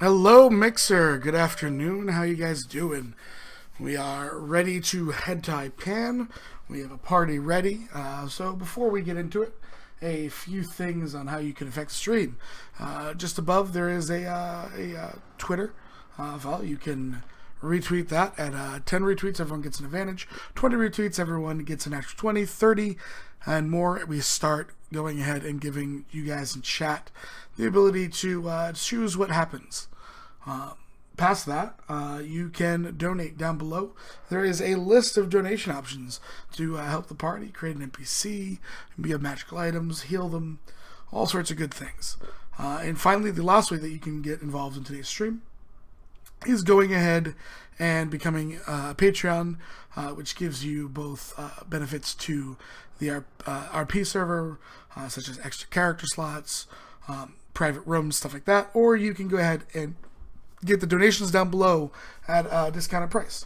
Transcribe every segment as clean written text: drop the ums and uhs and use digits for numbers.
Hello, Mixer. Good afternoon. How you guys doing? We are ready to head to Haipan. We have a party ready. So before we get into it, a few things on how you can affect the stream. Just above there is a Twitter follow. You can retweet that. At 10 retweets, everyone gets an advantage. 20 retweets, everyone gets an extra 20. 30 and more, we start going ahead and giving you guys in chat the ability to choose what happens. Past that, you can donate down below. There is a list of donation options to help the party, create an NPC, be of magical items, heal them, all sorts of good things. And finally, the last way that you can get involved in today's stream is going ahead and becoming a Patreon, which gives you both benefits to the RP server, such as extra character slots, private rooms, stuff like that, or you can go ahead and get the donations down below at a discounted price,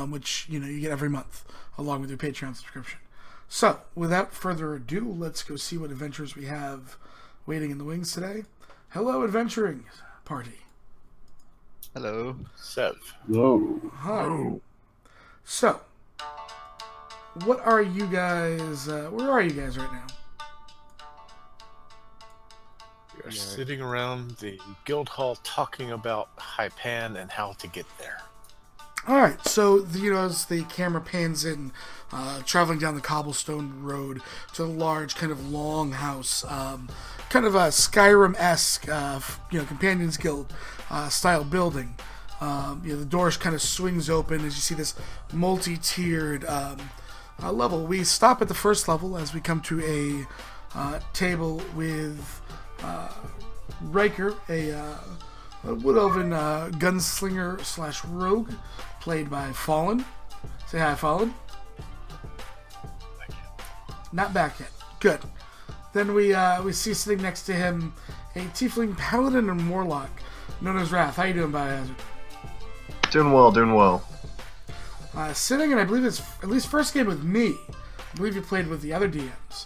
which you get every month along with your Patreon subscription. So, without further ado, let's go see what adventures we have waiting in the wings today. Hello, adventuring party. Hello. Sev. Whoa. Hi. Oh. So, what are you guys? Where are you guys right now? We are sitting around the guild hall talking about Haipan and how to get there. All right. So, as the camera pans in, traveling down the cobblestone road to a large, kind of long house, kind of a Skyrim-esque, Companions Guild style building. The doors kind of swings open as you see this multi-tiered level. We stop at the first level as we come to a table with Riker, a wood elven gunslinger / rogue, played by Fallen. Say hi, Fallen. Not back yet. Good. Then we see sitting next to him a tiefling paladin and warlock known as Wrath. How you doing, Biohazard? Doing well. Sitting, and I believe it's at least first game with me. I believe you played with the other DMs.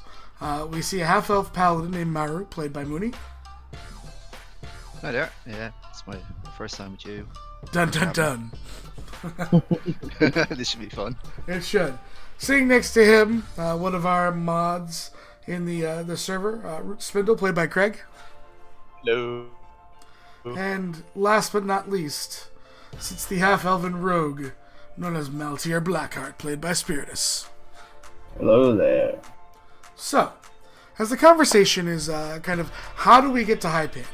We see a half-elf paladin named Maru, played by Mooney. Hi there. Yeah, it's my first time with you. Dun dun dun. This should be fun. It should. Sitting next to him, one of our mods in the server, Root Spindle, played by Craig. Hello. And last but not least, sits the half-elven rogue, known as Maltier Blackheart, played by Spiritus. Hello there. So, as the conversation is kind of, how do we get to Haipan?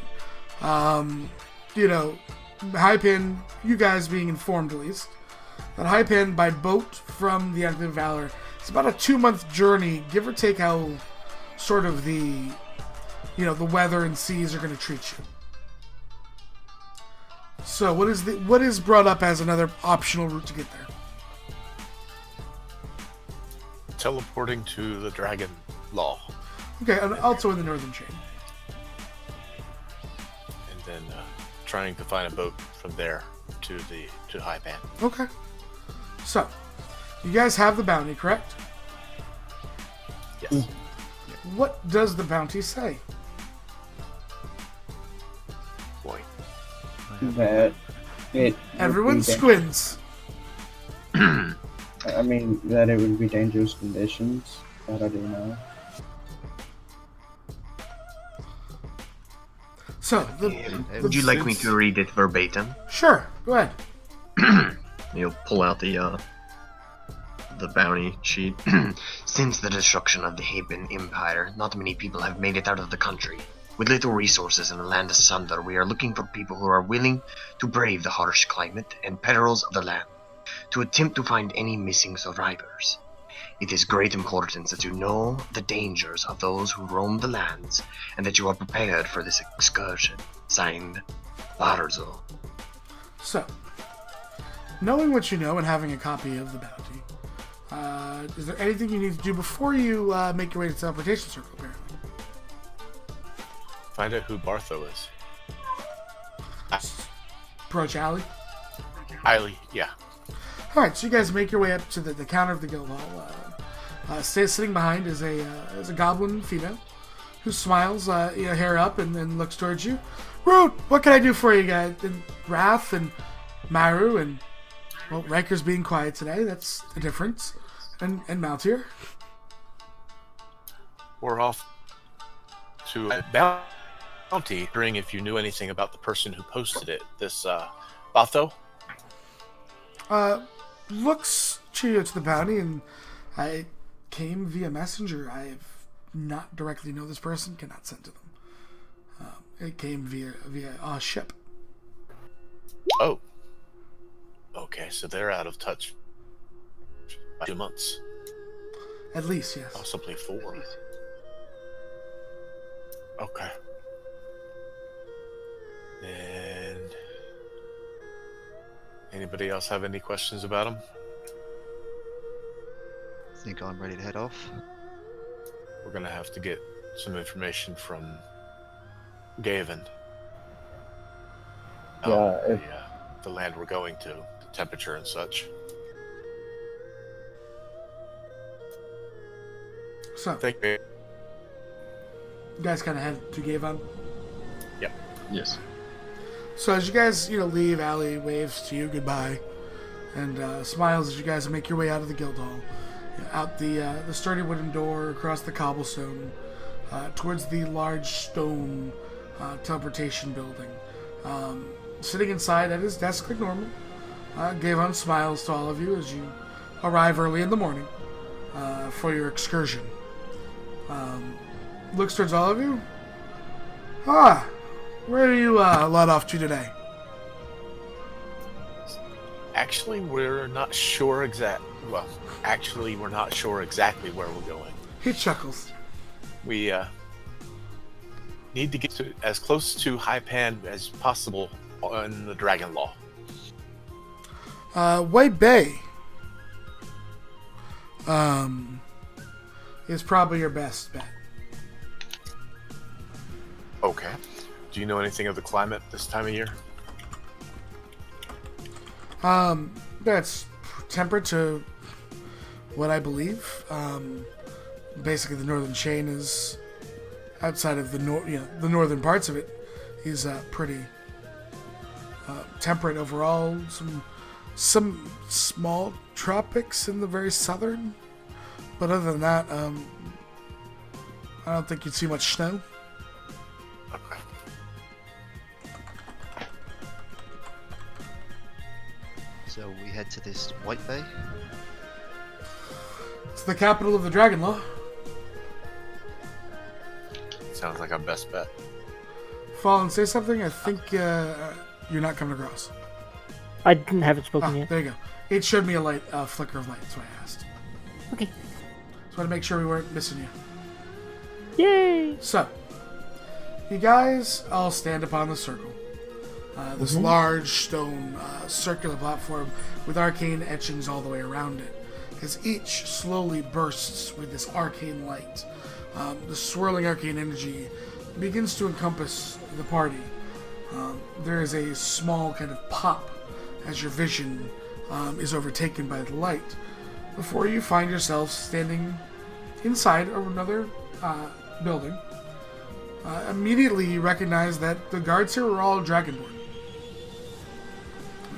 Haipan, you guys being informed at least, that Haipan by boat from the Enclave of Valor, it's about a 2-month journey, give or take how sort of the weather and seas are going to treat you. So, what is brought up as another optional route to get there? Teleporting to the Dragon Law. Okay, and also in the Northern Chain. And then trying to find a boat from there to Haipan. Okay. So, you guys have the bounty, correct? Yes. What does the bounty say? Boy. That it. Everyone squints. I mean, that it would be dangerous conditions. That I do know. So, would you like me to read it verbatim? Sure, go ahead. You'll pull out the bounty sheet. Since the destruction of the Haipan Empire, not many people have made it out of the country. With little resources and a land asunder, we are looking for people who are willing to brave the harsh climate and perils of the land, to attempt to find any missing survivors. It is great importance that you know the dangers of those who roam the lands, and that you are prepared for this excursion. Signed, Barzo. So, knowing what you know and having a copy of the bounty, is there anything you need to do before you make your way to the teleportation circle, apparently? Find out who Bartho is. Approach Alley? Eiley, yeah. Alright, so you guys make your way up to the counter of the guild hall. Sitting behind is a goblin female who smiles, hair up, and then looks towards you. Root, what can I do for you guys? And Wrath and Maru and, well, Riker's being quiet today. That's a difference. And Mountier. We're off to a bounty, wondering if you knew anything about the person who posted it. This, Batho? Looks to the bounty, and I came via messenger. I have not directly know this person, cannot send to them. It came via a ship. Oh. Okay, so they're out of touch by 2 months. At least, yes. Possibly 4. Okay. And anybody else have any questions about him? I think I'm ready to head off. We're gonna have to get some information from Gavin. Yeah, The land we're going to, the temperature and such. So, Thank you. you guys kind of head to Gavon. Yes. So as you guys, leave, Allie waves to you goodbye, and smiles as you guys make your way out of the guild hall, out the sturdy wooden door, across the cobblestone, towards the large stone teleportation building. Sitting inside at his desk like normal, Gavon smiles to all of you as you arrive early in the morning for your excursion. Looks towards all of you. Where are you led off to today? Actually, we're not sure we're not sure exactly where we're going. He chuckles. We need to get to as close to Haipan as possible on the Dragon Law. White Bay is probably your best bet. Okay. Do you know anything of the climate this time of year? That's temperate to what I believe. Basically, the northern chain is outside of the the northern parts of it is pretty temperate overall. Some small tropics in the very southern, but other than that, I don't think you'd see much snow. Okay. So we head to this White Bay. It's the capital of the Dragon Law. Sounds like our best bet. Fallen, say something. I think you're not coming across. I haven't spoken yet. There you go. It showed me a flicker of light. That's why I asked. Okay. Just want to make sure we weren't missing you. Yay! So, you guys all stand upon the circle. This large stone circular platform with arcane etchings all the way around it, as each slowly bursts with this arcane light. The swirling arcane energy begins to encompass the party. There is a small kind of pop as your vision is overtaken by the light, before you find yourself standing inside of another building. Immediately you recognize that the guards here were all Dragonborn.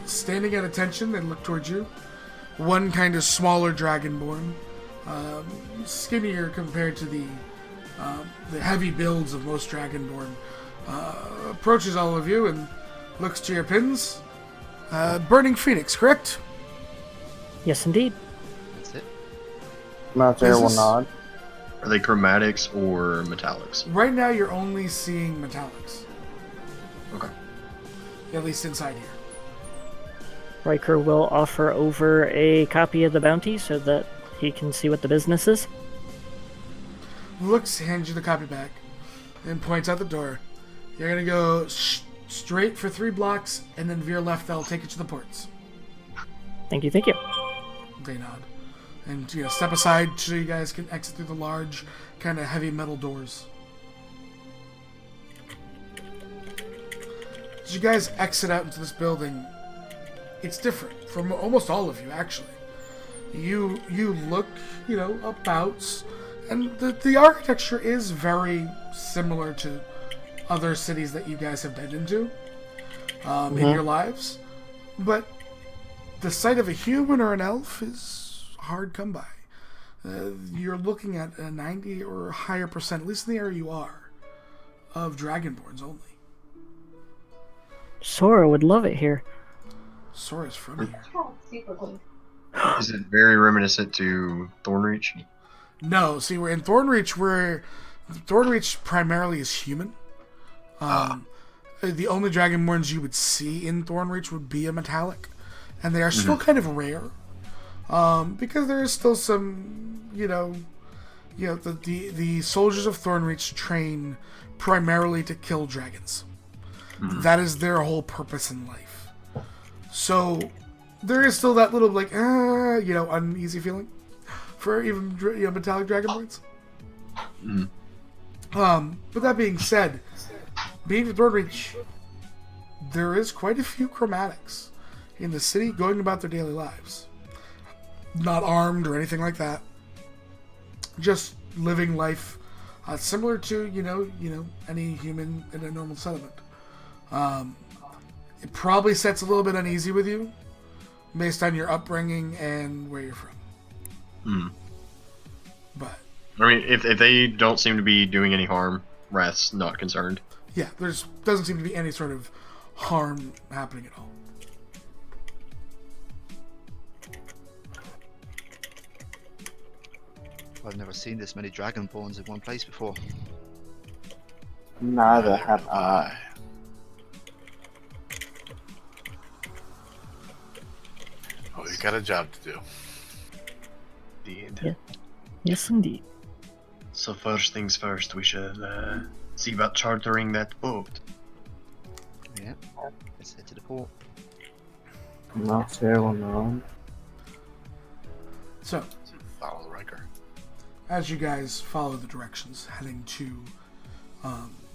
Standing at attention, they look towards you. One kind of smaller Dragonborn, skinnier compared to the heavy builds of most Dragonborn, approaches all of you and looks to your pins. Burning Phoenix, correct? Yes, indeed. That's it. Mount Air will Business? nod. Are they chromatics or metallics? Right now you're only seeing metallics, Okay. at least inside here. Riker will offer over a copy of the bounty so that he can see what the business is. Looks, hands you the copy back, and points out the door. You're gonna go straight for 3 blocks, and then veer left. That'll take you to the ports. Thank you, thank you. They nod, and step aside so you guys can exit through the large, kind of heavy metal doors. As you guys exit out into this building, it's different from almost all of you, actually. You look, about, and the architecture is very similar to other cities that you guys have been into in your lives, but the sight of a human or an elf is hard come by. You're looking at a 90 or higher percent, at least in the area you are, of Dragonborns only. Sora would love it here. Sora's from here. Is it very reminiscent to Thornreach? No, see, we're in Thornreach, where Thornreach primarily is human. The only Dragonborns you would see in Thornreach would be a metallic, and they are still kind of rare, because there is still some, the soldiers of Thornreach train primarily to kill dragons. That is their whole purpose in life. So there is still that little uneasy feeling for even metallic Dragonborns. But that being said, being from Thornreach, there is quite a few chromatics in the city going about their daily lives. Not armed or anything like that. Just living life similar to, any human in a normal settlement. It probably sets a little bit uneasy with you based on your upbringing and where you're from. But I mean, if they don't seem to be doing any harm, Wrath's not concerned. yeah, doesn't seem to be any sort of harm happening at all. I've never seen this many Dragonborns in one place before. Neither have I. Oh, you got a job to do. Indeed. Yeah. Yes, indeed. So first things first, we should see about chartering that boat. Yeah. Let's head to the port. Not terrible, no. So, Follow Riker. as you guys follow the directions heading to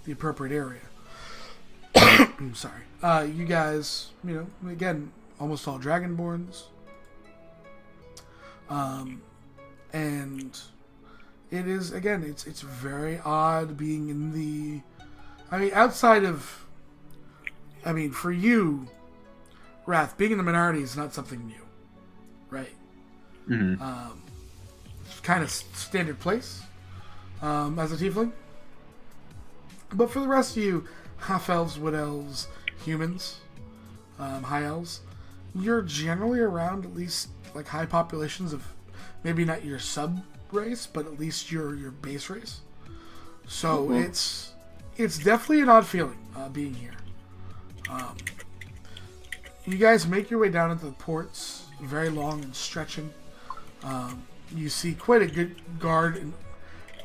the appropriate area, I'm sorry. You guys, again, almost all Dragonborns. And it is, again, it's very odd being in the... outside of... for you, Wrath, being in the minority is not something new, right? It's kind of standard place as a tiefling. But for the rest of you, half-elves, wood-elves, humans, high elves, you're generally around at least high populations of maybe not your sub-race, but at least your base race. So it's definitely an odd feeling being here. You guys make your way down into the ports, very long and stretching. You see quite a good guard, and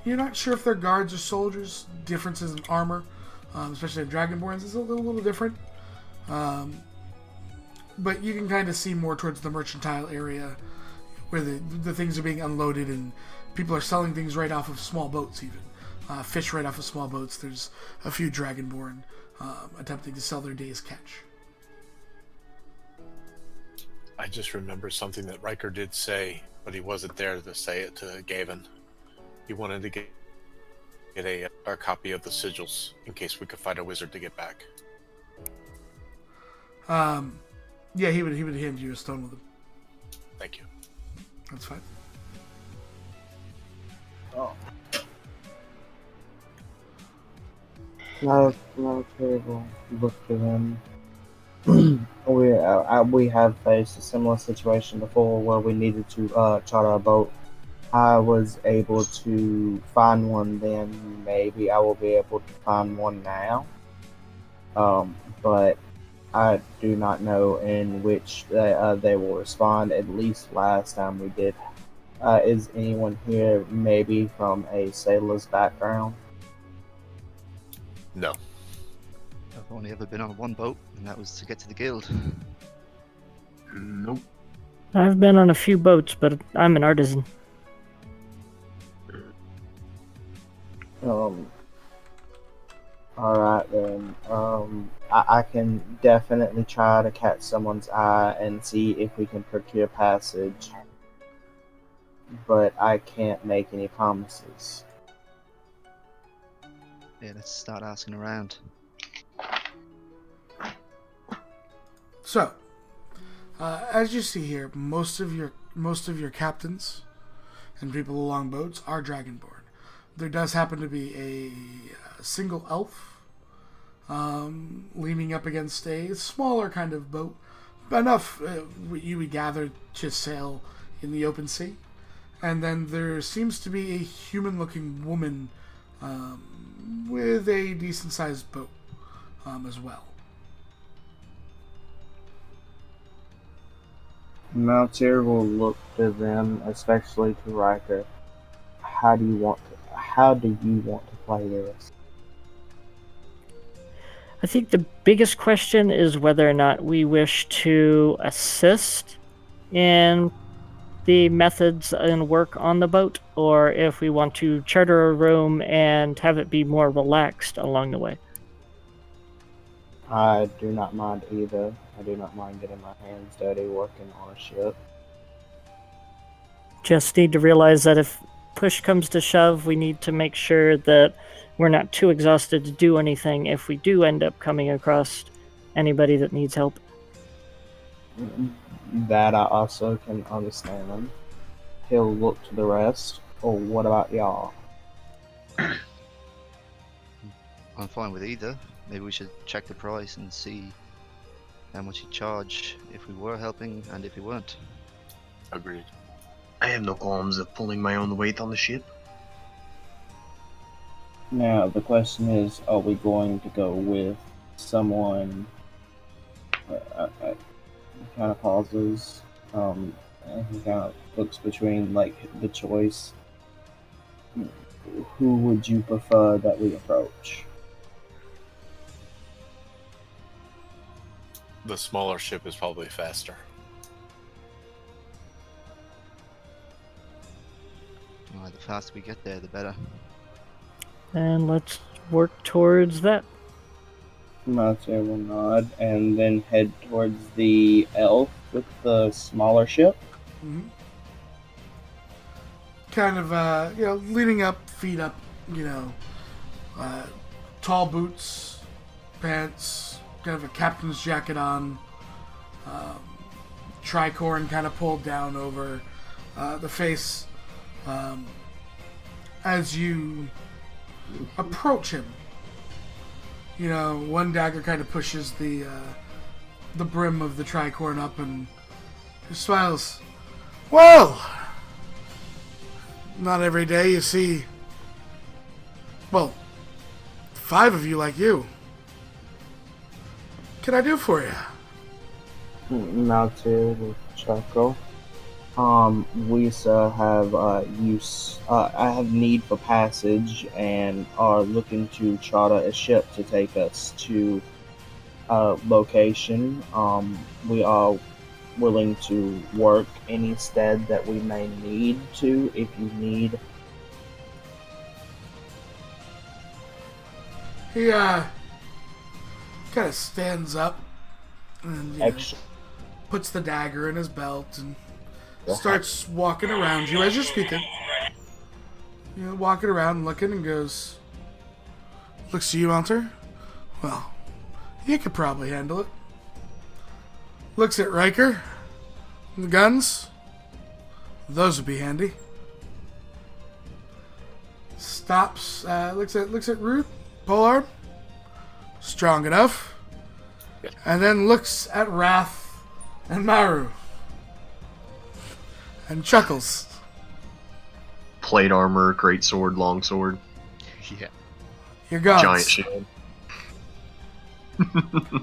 you're not sure if they're guards or soldiers. Differences in armor, especially in Dragonborns, is a little different. But you can kind of see more towards the mercantile area, where the things are being unloaded and people are selling things right off of small boats even. Fish right off of small boats. There's a few Dragonborn attempting to sell their day's catch. I just remember something that Riker did say, but he wasn't there to say it to Gavin. He wanted to get our copy of the sigils in case we could find a wizard to get back. Yeah, he would hand you a stone with him. Thank you. That's fine. Oh. No terrible look to them. We have faced a similar situation before where we needed to charter a boat. I was able to find one then. Maybe I will be able to find one now. But I do not know in which they will respond. At least last time we did. Is anyone here maybe from a sailor's background? No. I've only ever been on one boat, and that was to get to the guild. Nope. I've been on a few boats, but I'm an artisan. Alright then. I can definitely try to catch someone's eye and see if we can procure passage. But I can't make any promises. Yeah, let's start asking around. So, as you see here, most of your captains and people along boats are dragonborn. There does happen to be a single elf leaning up against a smaller kind of boat, enough you would gather to sail in the open sea. And then there seems to be a human-looking woman with a decent-sized boat as well. Mountier will look to them, especially to Riker. How do you want to play this? I think the biggest question is whether or not we wish to assist in the methods and work on the boat, or if we want to charter a room and have it be more relaxed along the way. I do not mind either. I do not mind getting my hands dirty working on a ship. Just need to realize that if push comes to shove, we need to make sure that we're not too exhausted to do anything if we do end up coming across anybody that needs help. That I also can understand. He'll look to the rest. Oh, what about y'all? I'm fine with either. Maybe we should check the price and see how much he'd charge if we were helping and if we weren't. Agreed. I have no qualms of pulling my own weight on the ship. Now, the question is, are we going to go with someone... he kind of pauses, and he kind of looks between, like, the choice. Who would you prefer that we approach? The smaller ship is probably faster. The faster we get there, the better. And let's work towards that. Mountier will nod, and then head towards the elf with the smaller ship. Mm-hmm. Kind of, leaning up, feet up, tall boots, pants, kind of a captain's jacket on, tricorn kind of pulled down over the face. As you approach him, one dagger kind of pushes the brim of the tricorn up, and he smiles. Well, not every day you see, 5 of you like you. What can I do for you? Mountier will chuckle. We have I have need for passage and are looking to charter a ship to take us to a location. We are willing to work any stead that we may need to. If you need, He kind of stands up and extra. puts the dagger in his belt and starts walking around you as you're speaking. Walking around, looking, and goes, looks to you, Hunter. Well, you could probably handle it. Looks at Riker. The guns. Those would be handy. Stops. Looks at Ruth. Polearm. Strong enough. And then looks at Wrath and Maru. And chuckles. Plate armor, great sword, long sword, Yeah. Your gods. giant shield.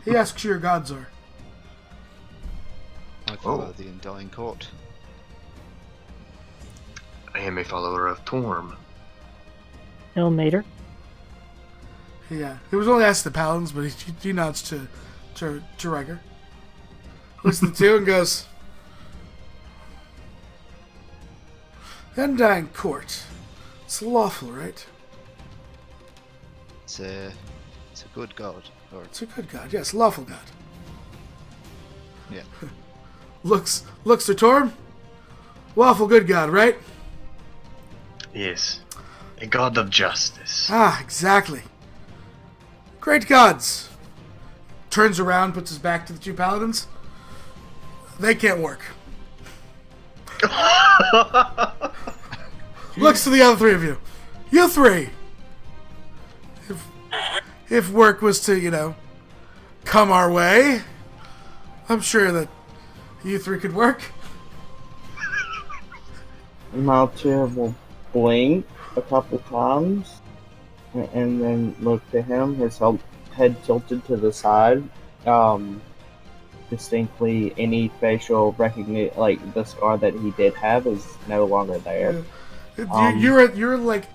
He asks who your gods are. I follow the Undying Court. I am a follower of Torm. Ilmater. Yeah. He was only asked the paladins, but he nods to Riker. Looks at the two and goes, The Undying Court. It's lawful, right? It's a good god. Or It's a good god. Yes, lawful god. yeah. Looks to Torm. Lawful good god, right? Yes, a god of justice. Ah, exactly. Great gods! Turns around, puts his back to the two paladins. They can't work. Looks to the other three of you. You three! If work was to, come our way, I'm sure that you three could work. Maltyr will blink a couple times and then look to him, his head tilted to the side. Distinctly, any facial recognition, like the scar that he did have, is no longer there. You're like,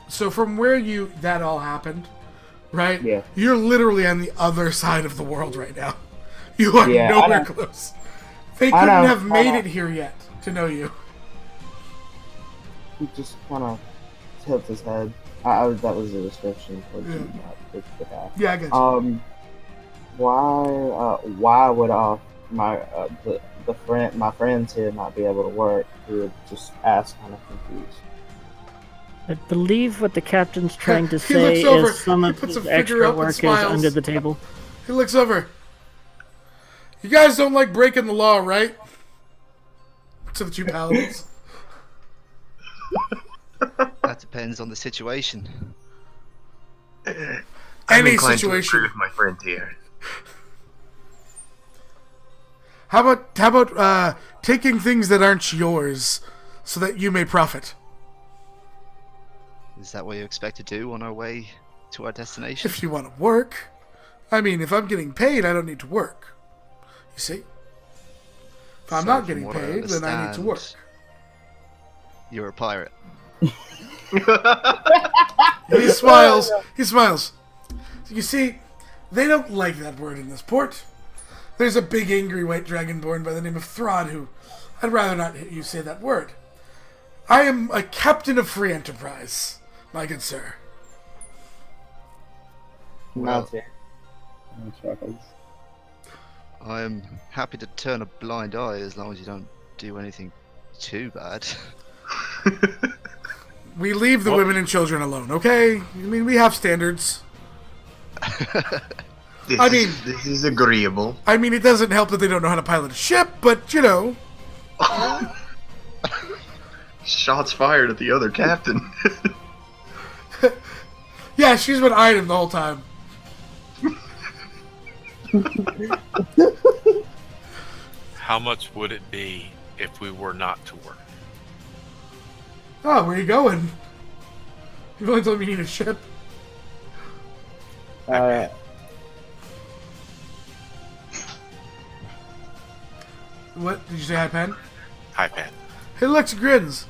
so from where that all happened, right? Yeah. You're literally on the other side of the world right now. You are nowhere close. They couldn't have made it here yet to know you. He just kind of tilts his head. That was the description for the guy. Yeah, I get you. Why would my friends here not be able to work? He would just ask, kind of confused. I believe what the captain's trying to He say looks over, is some he of puts a his finger extra up and work is smiles. under the table. He looks over. You guys don't like breaking the law, right? To the two paladins. That depends on the situation. I'm Any inclined to situation. agree with my friend here. How about taking things that aren't yours so that you may profit? Is that what you expect to do on our way to our destination? If you want to work. I mean, if I'm getting paid, I don't need to work. You see? If I'm So not from getting what I paid, then I need to work. understand, You're a pirate. He smiles. He smiles. You see, they don't like that word in this port. There's a big angry white dragonborn by the name of Throd who I'd rather not hear you say that word. I am a captain of free enterprise, my good sir. Well- Maltyr. I'm happy to turn a blind eye as long as you don't do anything too bad. We leave the women and children alone, okay? I mean, we have standards. This is agreeable. I mean, it doesn't help that they don't know how to pilot a ship, but, Shots fired at the other captain. Yeah, she's been eyeing him the whole time. How much would it be if we were not to work? Oh, where are you going? You've only told me you need a ship. What? Did you say Haipan? Haipan. Hey, Lex grins.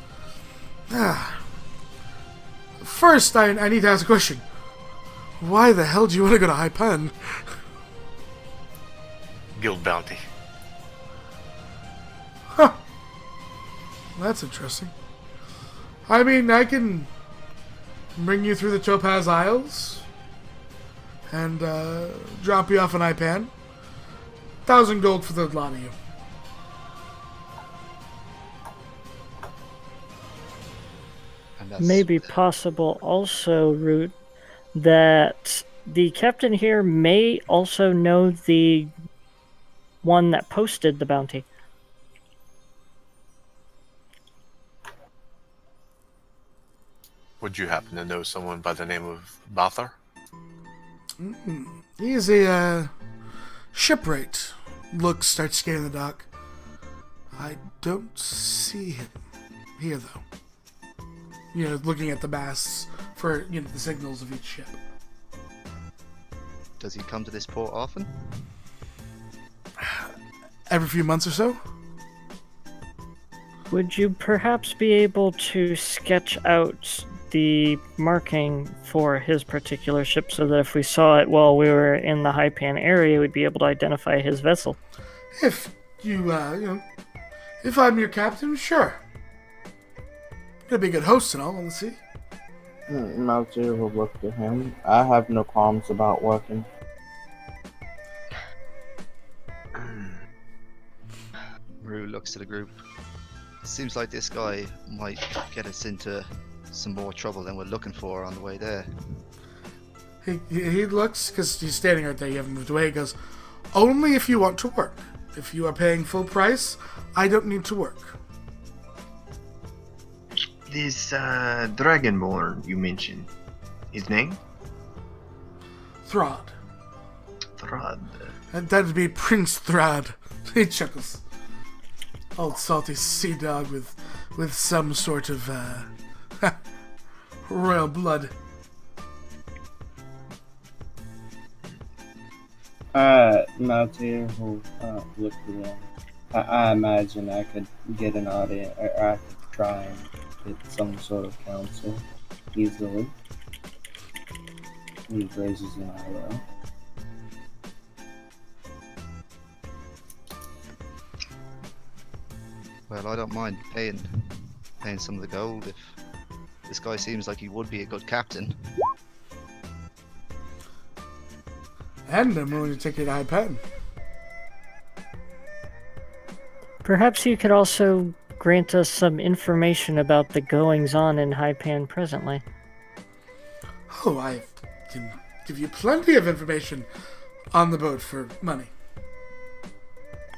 First, I need to ask a question. Why the hell do you want to go to Haipan? Guild bounty. Huh. That's interesting. I mean, I can bring you through the Topaz Isles and drop you off in Haipan. 1,000 gold for the lot of you. And that's May be possible also, Root, that the captain here may also know the one that posted the bounty. Would you happen to know someone by the name of Bothar? He is a shipwright. Look, starts scanning the dock. I don't see him here, though. Looking at the masts for the signals of each ship. Does he come to this port often? Every few months or so. Would you perhaps be able to sketch out the marking for his particular ship so that if we saw it while we were in the Haipan area, we'd be able to identify his vessel? If you, if I'm your captain, sure. Gonna be a good host and all, let's see. Maltyr will look to him. I have no qualms about working. Rue looks to the group. Seems like this guy might get us into some more trouble than we're looking for on the way there. He looks, because he's standing right there, you haven't moved away, he goes, only if you want to work. If you are paying full price, I don't need to work. This Dragonborn you mentioned, his name? Throd. Thrud. And that'd be Prince Throd. He chuckles. Old salty sea dog with some sort of royal blood. Maltier will look at them. I imagine I could get an audience, or I could try and get some sort of counsel easily. He raises an eyebrow. Well, I don't mind paying some of the gold if this guy seems like he would be a good captain. And I'm willing to take you to Haipan. Perhaps you could also grant us some information about the goings-on in Haipan presently. Oh, I can give you plenty of information on the boat for money.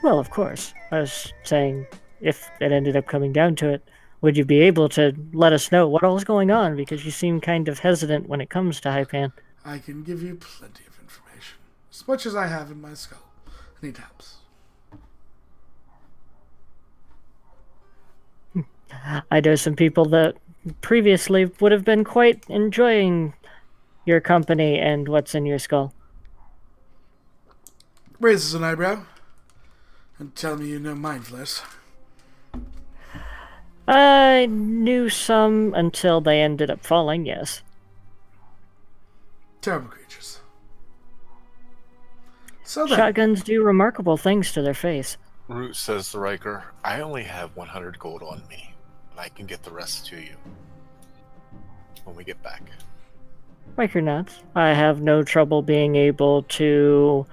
Well, of course. I was saying, if it ended up coming down to it, would you be able to let us know what all is going on? Because you seem kind of hesitant when it comes to Haipan. I can give you plenty of information. As much as I have in my skull. Any taps. I know some people that previously would have been quite enjoying your company and what's in your skull. Raises an eyebrow. And tell me you know mindflares. I knew some until they ended up falling, yes. Terrible creatures. So then, Shotguns do remarkable things to their face. Root says to Riker, I only have 100 gold on me, and I can get the rest to you when we get back. Riker nods. I have no trouble being able to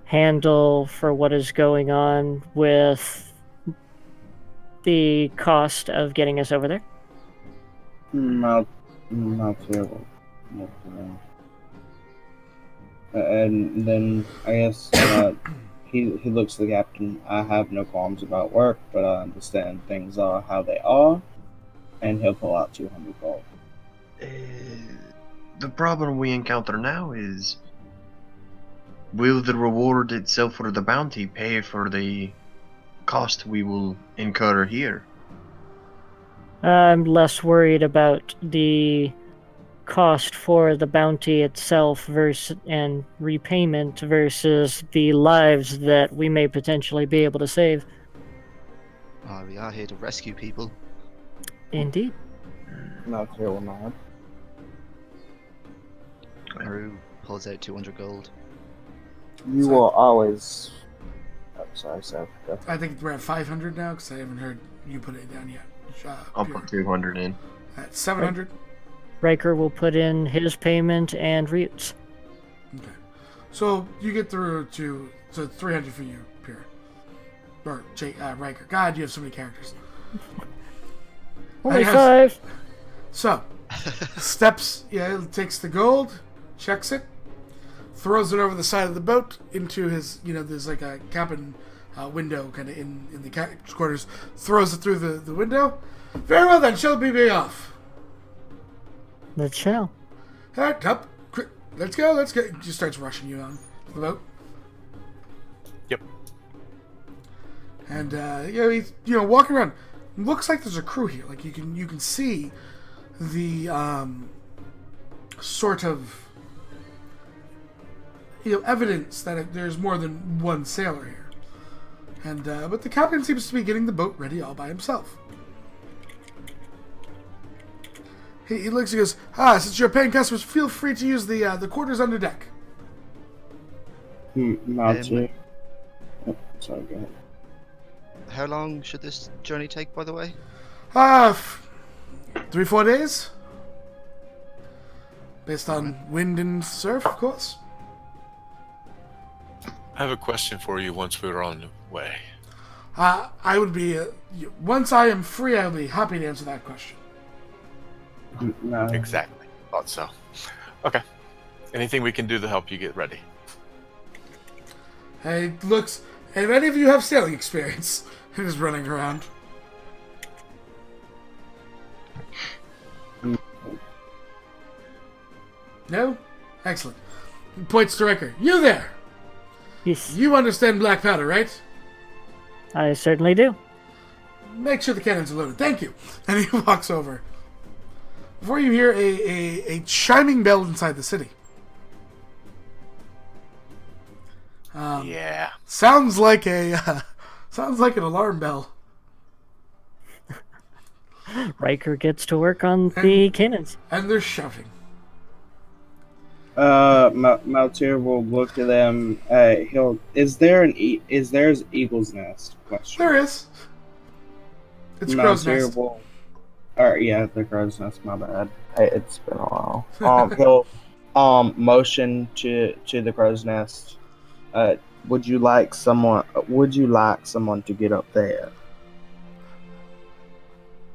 handle for what is going on with the cost of getting us over there. Maltier will look around. And then I guess he looks to the captain. I have no qualms about work, but I understand things are how they are, and he'll pull out 200 gold. The problem we encounter now is, will the reward itself for the bounty pay for the cost we will incur here? I'm less worried about the cost for the bounty itself versus and repayment versus the lives that we may potentially be able to save. We are here to rescue people. Indeed. Maltier will nod. Haru pulls out 200 gold. You will always. Oh, sorry, Seth. Go. I think we're at 500 now, because I haven't heard you put it down yet. I'll put 200 in. At 700. Riker will put in his payment and Ryut's. Okay. So you get through to 300 for you, Pierre. Or Riker. God, you have so many characters. Only 5. So, steps, takes the gold, checks it, throws it over the side of the boat into his, there's like a cabin window kind of in the captain's quarters, throws it through the window. Very well then, she'll be off. Let's shall. All right, up, quick, let's go. He just starts rushing you on the boat. Yep. And he's walking around. Looks like there's a crew here. Like you can see the sort of evidence that there's more than one sailor here. And but the captain seems to be getting the boat ready all by himself. He looks and goes, since you're paying customers, feel free to use the quarters under deck. Maltier. Oh, sorry, go ahead. How long should this journey take, by the way? 3-4 days. Based on wind and surf, of course. I have a question for you once we're on the way. I would be, once I am free, I will be happy to answer that question. No. Exactly. Thought so. Okay. Anything we can do to help you get ready. Hey, looks. If any of you have sailing experience, who's running around? No? Excellent. He points to Riker. You there! Yes, You understand black powder, right? I certainly do. Make sure the cannons are loaded. Thank you. And he walks over. Before you hear a chiming bell inside the city. Yeah. Sounds like an alarm bell. Riker gets to work on the cannons. And they're shouting. Maltier will look to them. Is there an eagle's nest? Question. There is. It's crow's Maltier nest. will. Yeah, the crow's nest. My bad. Hey, it's been a while. He'll motion to the crow's nest. Would you like someone to get up there?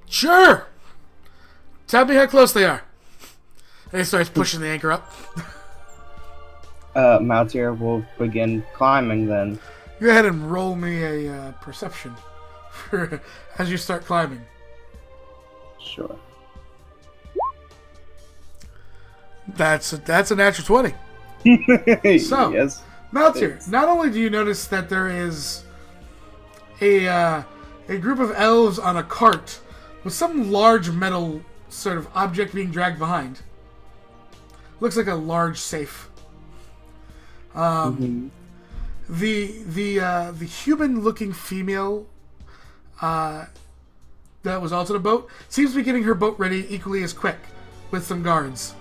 Sure. Tell me how close they are. And he starts pushing the anchor up. Maltier will begin climbing then. Go ahead and roll me a perception for as you start climbing. Sure. That's a natural 20. So, yes. Maltier, not only do you notice that there is a group of elves on a cart with some large metal sort of object being dragged behind. Looks like a large safe. The human-looking female that was also in a boat seems to be getting her boat ready equally as quick with some guards.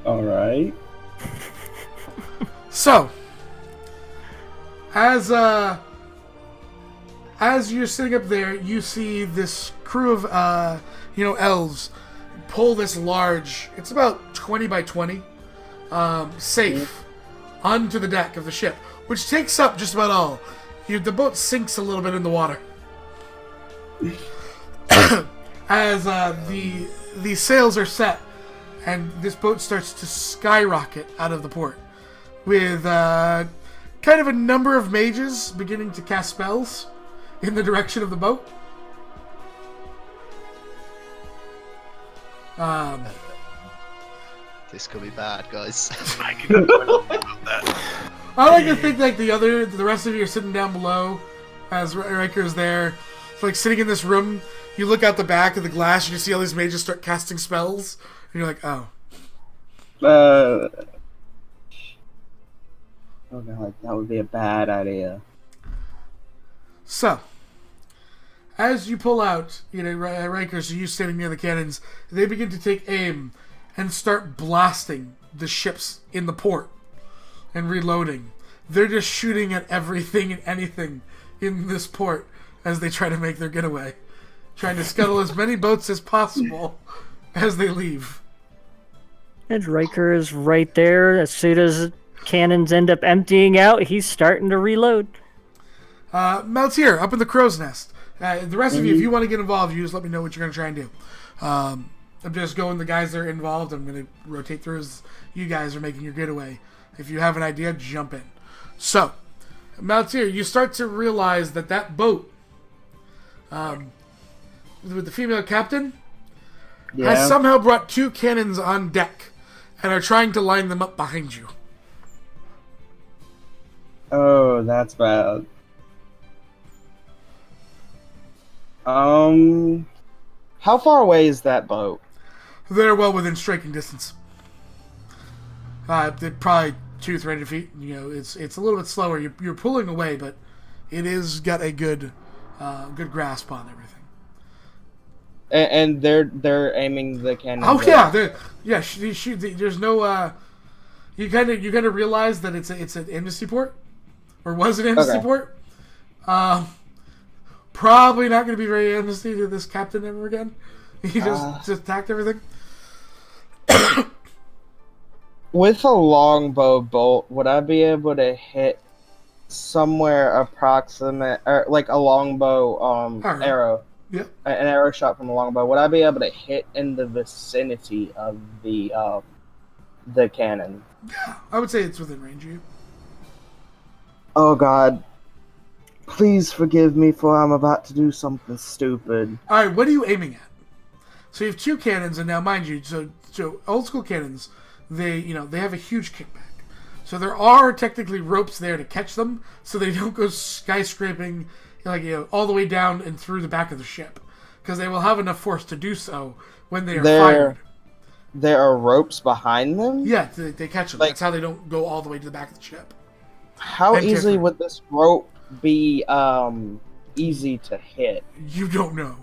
All right. So, as you're sitting up there, you see this crew of elves pull this large, it's about 20 by 20, safe onto the deck of the ship, which takes up just about all. The boat sinks a little bit in the water. As the sails are set, and this boat starts to skyrocket out of the port, with kind of a number of mages beginning to cast spells in the direction of the boat. This could be bad, guys. I can do about that. I like to think like the rest of you are sitting down below as Riker's there. It's like sitting in this room, you look out the back of the glass and you see all these mages start casting spells, and you're like, oh. Oh god, that would be a bad idea. So, as you pull out, Riker, so you standing near the cannons, they begin to take aim and start blasting the ships in the port and reloading. They're just shooting at everything and anything in this port as they try to make their getaway, trying to scuttle as many boats as possible as they leave. And Riker is right there. As soon as cannons end up emptying out, he's starting to reload. Maltier, up in the crow's nest. The rest of you, if you want to get involved, you just let me know what you're going to try and do. I'm just going the guys that are involved. I'm going to rotate through as you guys are making your getaway. If you have an idea, jump in. So, Maltier, you start to realize that boat with the female captain has somehow brought 2 cannons on deck and are trying to line them up behind you. Oh, that's bad. How far away is that boat? They're well within striking distance. They're probably 200-300 feet. It's a little bit slower. You're pulling away, but it is got a good grasp on everything. And they're aiming the cannon. Oh yeah, shoot. There's no. You kind of realize that it's an embassy port, or was an embassy port. Probably not going to be very amnesty to this captain ever again. He just attacked everything. With a longbow bolt, would I be able to hit somewhere approximate, or like a longbow arrow? Yep. An arrow shot from a longbow. Would I be able to hit in the vicinity of the the cannon. I would say it's within range of you. Oh God, please forgive me for I'm about to do something stupid. All right, what are you aiming at? So you have two cannons, and now, mind you, so old school cannons, they have a huge kickback. So there are technically ropes there to catch them, so they don't go skyscraping all the way down and through the back of the ship, because they will have enough force to do so when they are fired. There are ropes behind them? Yeah, they catch them. That's how they don't go all the way to the back of the ship. How And easily different. would this rope be easy to hit? You don't know.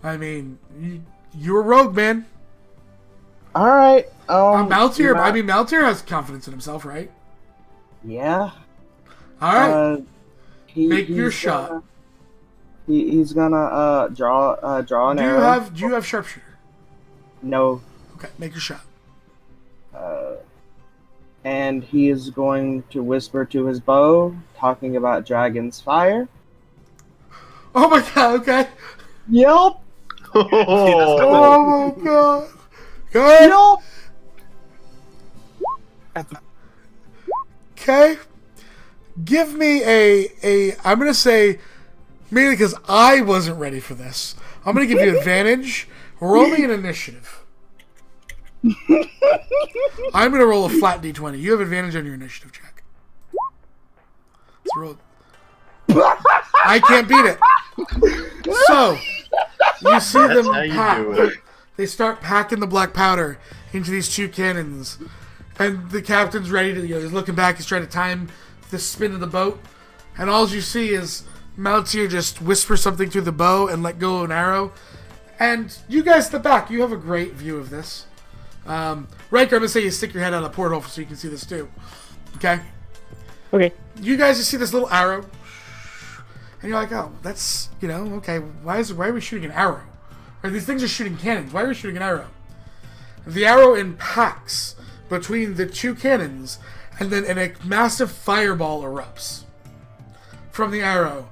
I mean, you're a rogue, man. All right. Maltier has confidence in himself, right? Yeah. All right. Make he's your shot. He's gonna draw an arrow. Do you have sharpshooter? No. Okay, make your shot. And he is going to whisper to his bow, talking about dragon's fire. Oh my god, okay. Yep. Oh my god. Good. Yep. Okay. Give me I'm going to say, mainly because I wasn't ready for this, I'm going to give you advantage. Roll me an initiative. I'm going to roll a flat d20. You have advantage on your initiative check. Let's roll. I can't beat it. So, you see them pack. They start packing the black powder into these two cannons. And the captain's ready to, he's looking back, he's trying to time the spin of the boat. And all you see is Maltier just whisper something through the bow and let go of an arrow. And you guys at the back, you have a great view of this. Riker, I'm going to say you stick your head out of the porthole so you can see this too. Okay? Okay. You guys just see this little arrow. And you're like, oh, that's, okay, why are we shooting an arrow? Or these things are shooting cannons. Why are we shooting an arrow? The arrow impacts between the two cannons, and then a massive fireball erupts from the arrow.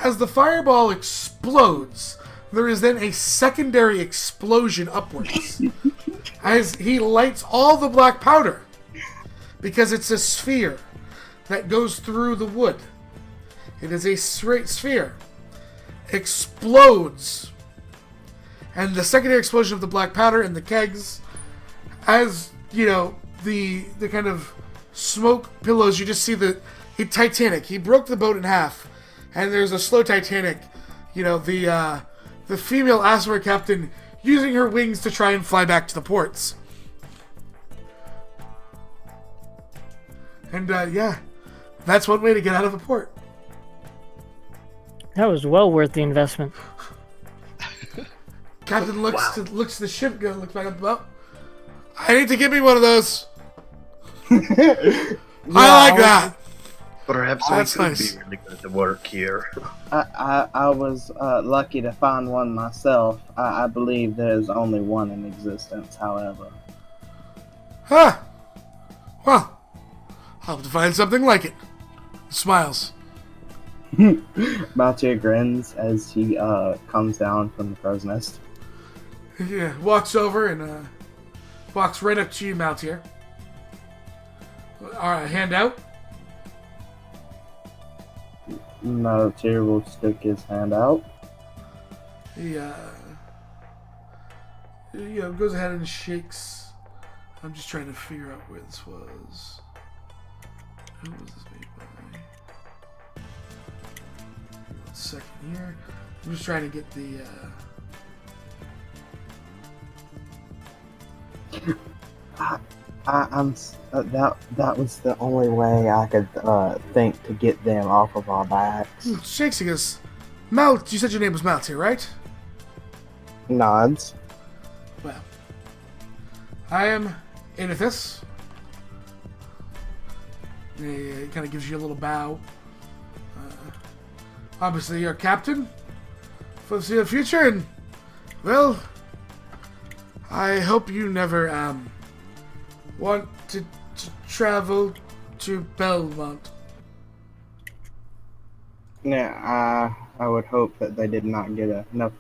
As the fireball explodes, there is then a secondary explosion upwards as he lights all the black powder, because it's a sphere that goes through the wood. It is a straight sphere. Explodes. And the secondary explosion of the black powder in the kegs, as, the kind of smoke pillows, you just see the Titanic. He broke the boat in half, and there's a slow Titanic. The female asteroid captain using her wings to try and fly back to the ports. And, that's one way to get out of a port. That was well worth the investment. Captain looks to the ship, looks back at the boat. I need to give me one of those. I like that. Perhaps That's we could nice. be really good at the work here. I was lucky to find one myself. I believe there's only one in existence, however. Huh. Well, I'll have to find something like it. Smiles. Maltier grins as he comes down from the crow's nest. Yeah, walks over and walks right up to you, Maltier. All right, hand out. Maltier will stick his hand out. He goes ahead and shakes. I'm just trying to figure out where this was. Who was this made by? 1 second here. I'm just trying to get the. That was the only way I could think to get them off of our backs. Shakes. He goes, Mal. You said your name was Maltier, right? Nods. Well, I am Inithis. He kind of gives you a little bow. Obviously, you're captain for the future, and, well, I hope you never want to travel to Belmont. Yeah, I would hope that they did not get enough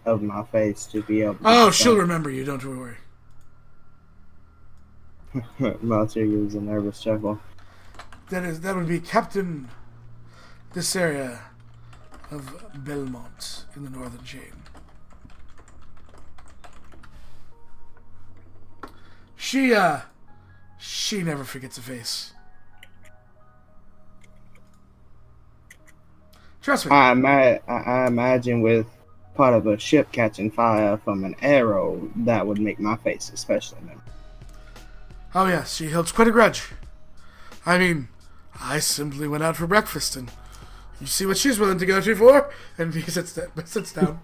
of my face to be able to... Oh, she'll remember you, don't worry. Maltier gives a nervous chuckle. That would be Captain this area of Belmont in the northern chain. She never forgets a face. Trust me. I imagine with part of a ship catching fire from an arrow, that would make my face especially memorable. Oh yes, she holds quite a grudge. I mean, I simply went out for breakfast, and you see what she's willing to go to for? And he sits down.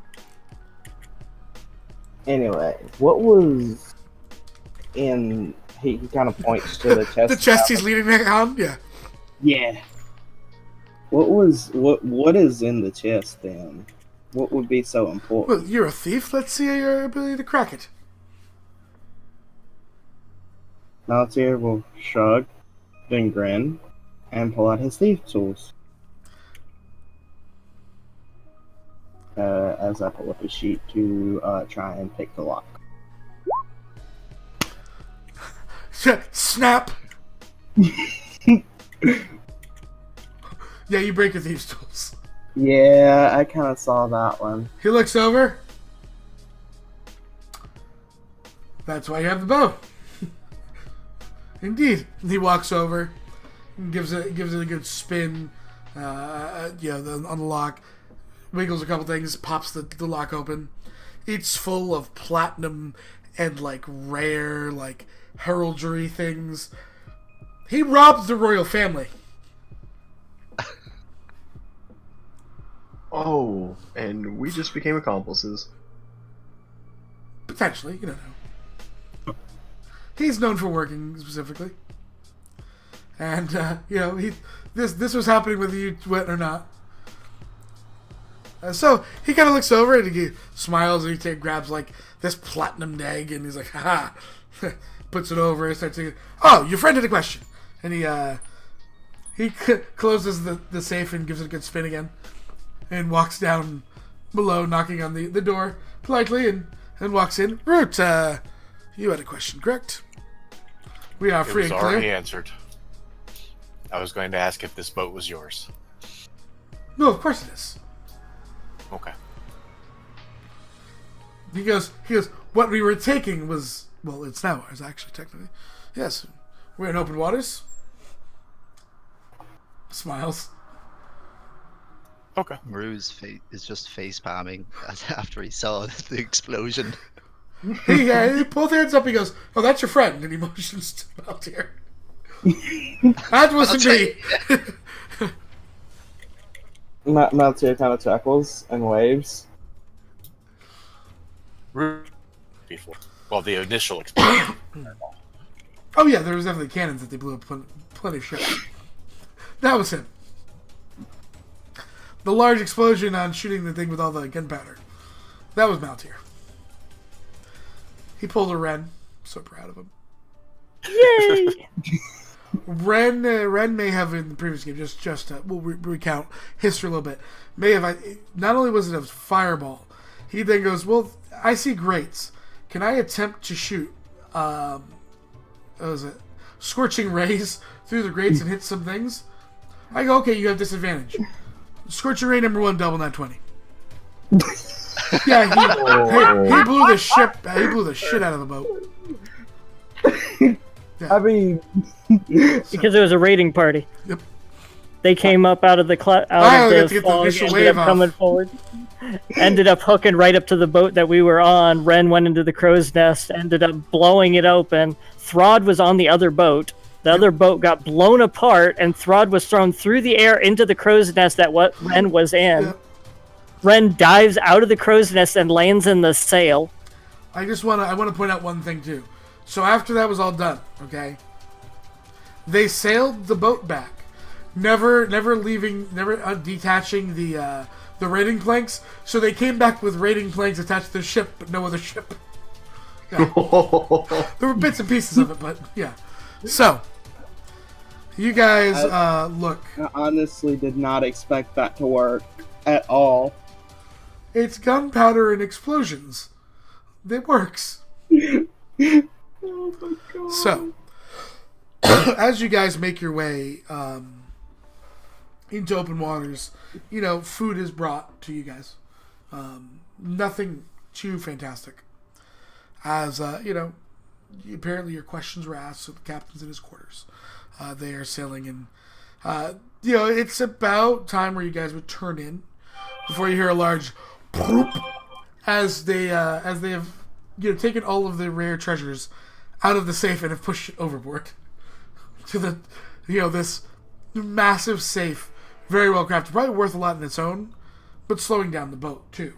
Anyway, what was in... He kind of points to the chest. The chest he's leaning on? Yeah. Yeah. What is in the chest then? What would be so important? Well, you're a thief. Let's see your ability to crack it. Maltier will shrug, then grin, and pull out his thief tools. As I pull up a sheet to try and pick the lock. Snap! Yeah, you break your thieves' tools. Yeah, I kind of saw that one. He looks over. That's why you have the bow. Indeed. He walks over and gives it a good spin. On the lock. Wiggles a couple things, pops the lock open. It's full of platinum and like rare like heraldry things. He robbed the royal family. Oh, and we just became accomplices. Potentially, you don't know. He's known for working specifically, and this was happening whether you went or not. So he kind of looks over and he smiles and he grabs like this platinum egg and he's like, haha, puts it over and starts saying, oh, your friend had a question. And he closes the safe and gives it a good spin again and walks down below, knocking on the door politely and walks in. Root, you had a question, correct? We are free It was and clear. already answered. I was going to ask if this boat was yours. No, of course it is. Okay. He goes, what we were taking was, well, it's now ours, actually, technically. Yes, we're in open waters. Smiles. Okay. Rue's is just face palming after he saw the explosion. He pulled hands up, he goes, oh, that's your friend, and he motions to Maltier. That wasn't me. Maltier kind of chuckles and waves. Before. Well, the initial explosion. Oh yeah, there was definitely cannons that they blew up plenty of shit. That was him. The large explosion on shooting the thing with all the gunpowder. That was Maltier. He pulled a Ren. So proud of him. Yay! Ren may have in the previous game we'll recount history a little bit. May have not only was it a fireball, he then goes, well, I see grates. Can I attempt to shoot what was it? Scorching rays through the grates and hit some things? I go, okay, you have disadvantage. Scorching ray number 1, double that 20. Yeah, he blew the ship. He blew the shit out of the boat. Yeah. I mean, Because it was a raiding party. Yep. They came up out of the got the to get the fog, initial ended wave up off. coming forward, ended up hooking right up to the boat that we were on. Ren went into the crow's nest, ended up blowing it open. Throd was on the other boat. The other boat got blown apart, and Throd was thrown through the air into the crow's nest that what Ren was in. Yep. Ren dives out of the crow's nest and lands in the sail. I want to point out one thing too. So after that was all done, okay, they sailed the boat back, never detaching the raiding planks. So they came back with raiding planks attached to the ship, but no other ship. Yeah. There were bits and pieces of it, but yeah. So you guys look. I honestly did not expect that to work at all. It's gunpowder and explosions. It works. Oh my god. So, as you guys make your way into open waters, food is brought to you guys. Nothing too fantastic. As, apparently your questions were asked, so the captain's in his quarters. They are sailing in. It's about time where you guys would turn in before you hear a large poop as they have taken all of the rare treasures out of the safe and have pushed it overboard to the this massive safe, very well crafted, probably worth a lot in its own, but slowing down the boat too.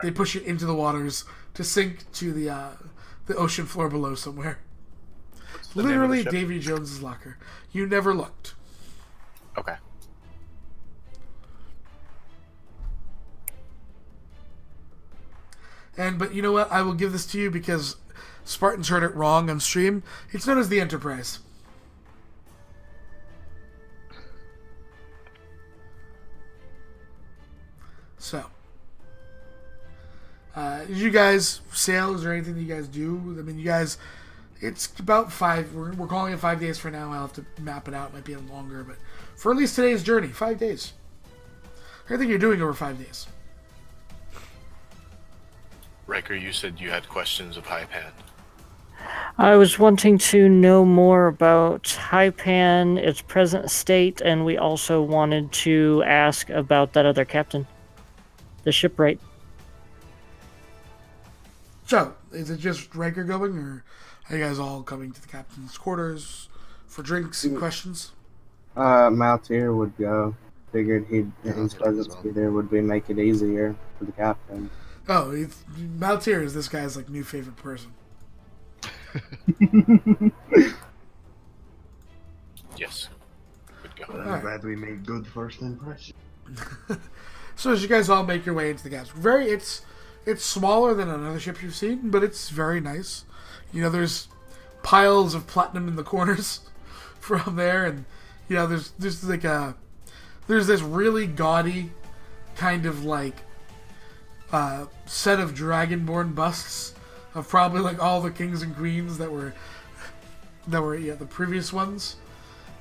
They push it into the waters to sink to the ocean floor below somewhere. Literally Davy Jones's locker. You never looked. Okay. But you know what? I will give this to you because Spartans heard it wrong on stream. It's known as the Enterprise. So, did you guys sail? Is there anything that you guys do? I mean, you guys, it's about 5. We're calling it 5 days for now. I'll have to map it out. It might be longer, but for at least today's journey, 5 days. Everything you're doing over 5 days. Riker, you said you had questions of Haipan. I was wanting to know more about Haipan, its present state, and we also wanted to ask about that other captain, the shipwright. So, is it just Riker going, or are you guys all coming to the captain's quarters for drinks and questions? Maltier would go. Figured his presence well. be there would make it easier for the captain. Oh, Maltier is this guy's new favorite person. Yes. Good go. I'm Alright. glad we made good first impression. So as you guys all make your way into the gas, it's smaller than another ship you've seen, but it's very nice. There's piles of platinum in the corners from there, and there's this really gaudy kind of set of dragonborn busts of probably all the kings and queens that were the previous ones,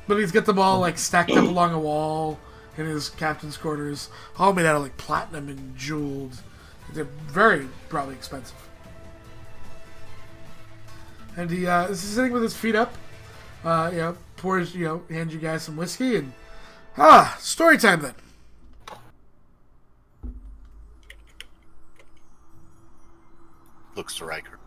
but he's got them all stacked up along a wall in his captain's quarters, all made out of platinum and jeweled. They're very probably expensive. And he is sitting with his feet up, pours, hands you guys some whiskey, and story time then. Looks to Riker.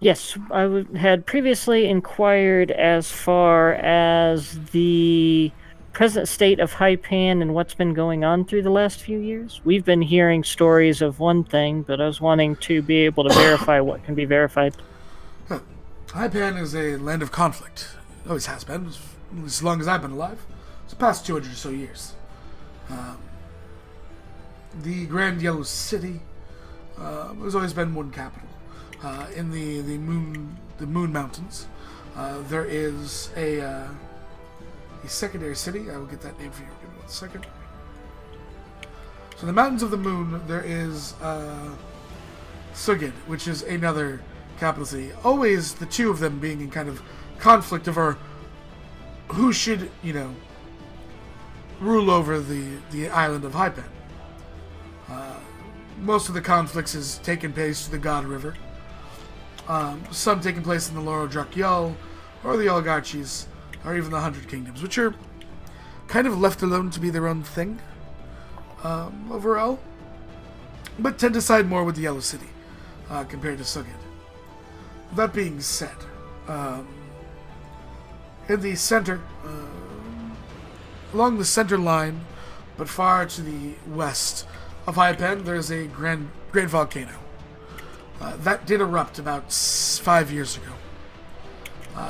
Yes, I had previously inquired as far as the present state of Haipan and what's been going on through the last few years. We've been hearing stories of one thing, but I was wanting to be able to verify what can be verified. Haipan is a land of conflict. Always has been, as long as I've been alive. It's the past 200 or so years. The Grand Yellow City has always been one capital. In the Moon Mountains, there is a secondary city. I will get that name for you. Give me 1 second. So the Mountains of the Moon, there is Sugid, which is another capital city. Always the two of them being in kind of conflict over who should, rule over the island of Haipan. Most of the conflicts is taking place to the God River. Some taking place in the Loro Drakyal, or the Oligarchies, or even the 100 Kingdoms, which are kind of left alone to be their own thing, overall, but tend to side more with the Yellow City, compared to Sugid. That being said, in the center, along the center line, but far to the west of Haipan, there's a great volcano. That did erupt about 5 years ago,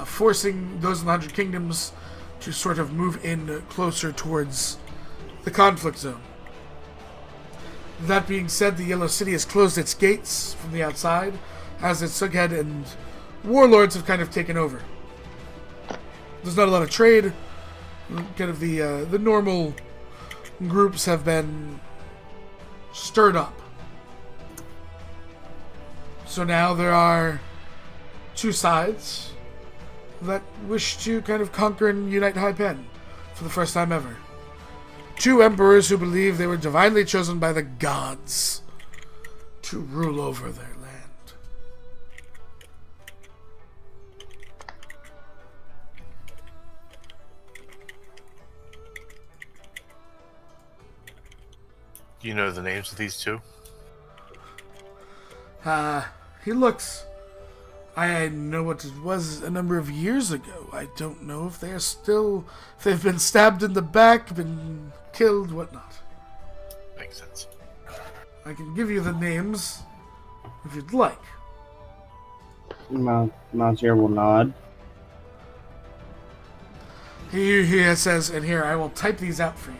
forcing those in the 100 Kingdoms to sort of move in closer towards the conflict zone. That being said, the Yellow City has closed its gates from the outside, as its Sughead and warlords have kind of taken over. There's not a lot of trade. Kind of the normal groups have been stirred up. So now there are two sides that wish to kind of conquer and unite Haipan for the first time ever. 2 emperors who believe they were divinely chosen by the gods to rule over their land. Do you know the names of these 2? He looks... I know what it was a number of years ago. I don't know if they're still... If they've been stabbed in the back, been killed, whatnot. Makes sense. I can give you the names if you'd like. Monsieur will nod. He says, and here, I will type these out for you.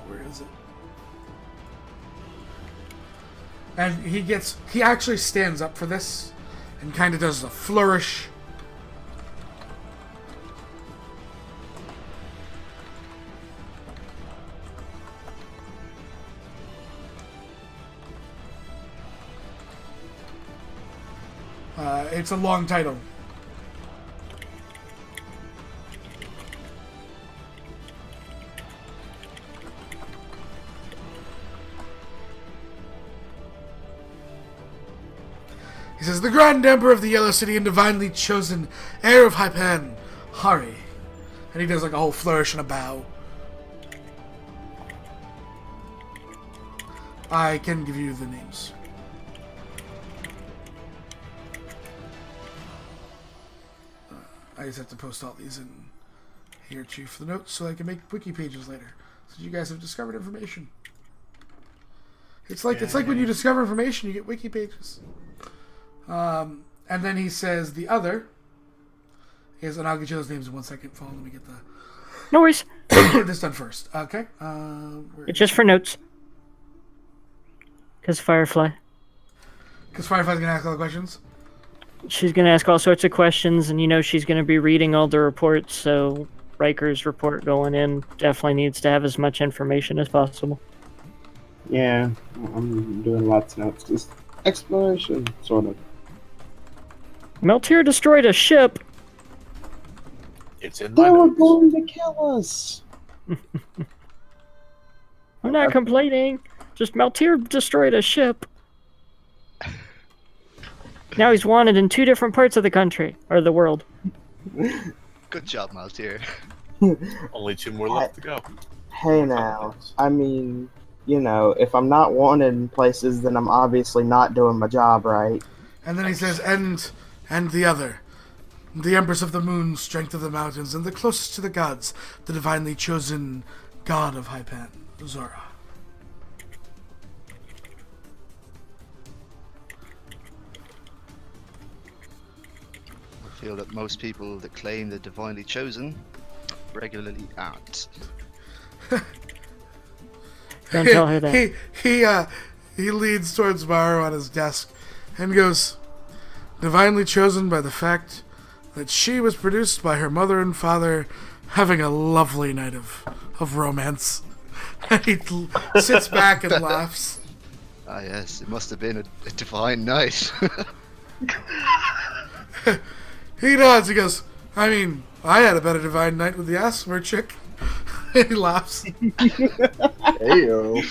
Where is it? And he actually stands up for this and kind of does a flourish. It's a long title. He says, the Grand Emperor of the Yellow City and divinely chosen heir of Haipan, Hari. And he does like a whole flourish and a bow. I can give you the names. I just have to post all these in here too for the notes so I can make wiki pages later. So you guys have discovered information. It's like when you discover information, you get wiki pages. And then he says the other is, and I'll get you those names in 1 second. Let me get No worries. this done first. Okay. It's just for notes. Because Firefly's gonna ask all the questions. She's going to ask all sorts of questions, and she's going to be reading all the reports, so Riker's report going in definitely needs to have as much information as possible. Yeah, I'm doing lots of notes. Just exploration, sort of. Meltier destroyed a ship. It's in my They were notes. going to kill us! I'm not complaining. Just Meltier destroyed a ship. Now he's wanted in 2 different parts of the country, or the world. Good job, Maltier. Only 2 more left to go. Hey now, I mean, if I'm not wanted in places, then I'm obviously not doing my job right. And then he says, and the other, the Empress of the Moon, Strength of the Mountains, and the closest to the gods, the divinely chosen god of Haipan, Zora. I feel that most people that claim they're divinely chosen regularly aren't. Don't tell her that. He leads towards Maro on his desk and goes, divinely chosen by the fact that she was produced by her mother and father having a lovely night of romance. And he sits back and laughs. Ah yes, it must have been a divine night. He nods. He goes, I mean, I had a better divine night with the Asthma chick. He laughs. Heyo.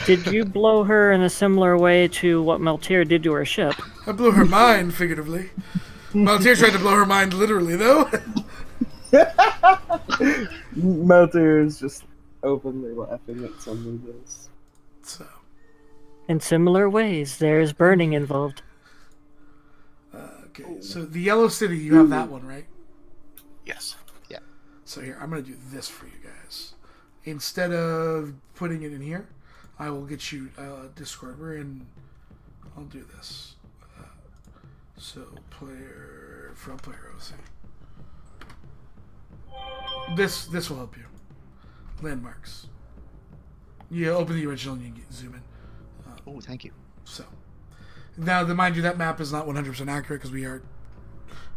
Did you blow her in a similar way to what Meltier did to her ship? I blew her mind, figuratively. Maltier tried to blow her mind literally, though. Melter is just openly laughing at some of this. So, In similar ways, there's burning involved. okay. So the Yellow City, you have that one, right? Yes. So here, I'm going to do this for you guys. Instead of putting it in here, I will get you Discord. We're in... I'll do this. So, from player OC. This will help you. Landmarks. You open the original and you can zoom in. Oh, thank you. So, now, mind you, that map is not 100% accurate because we are,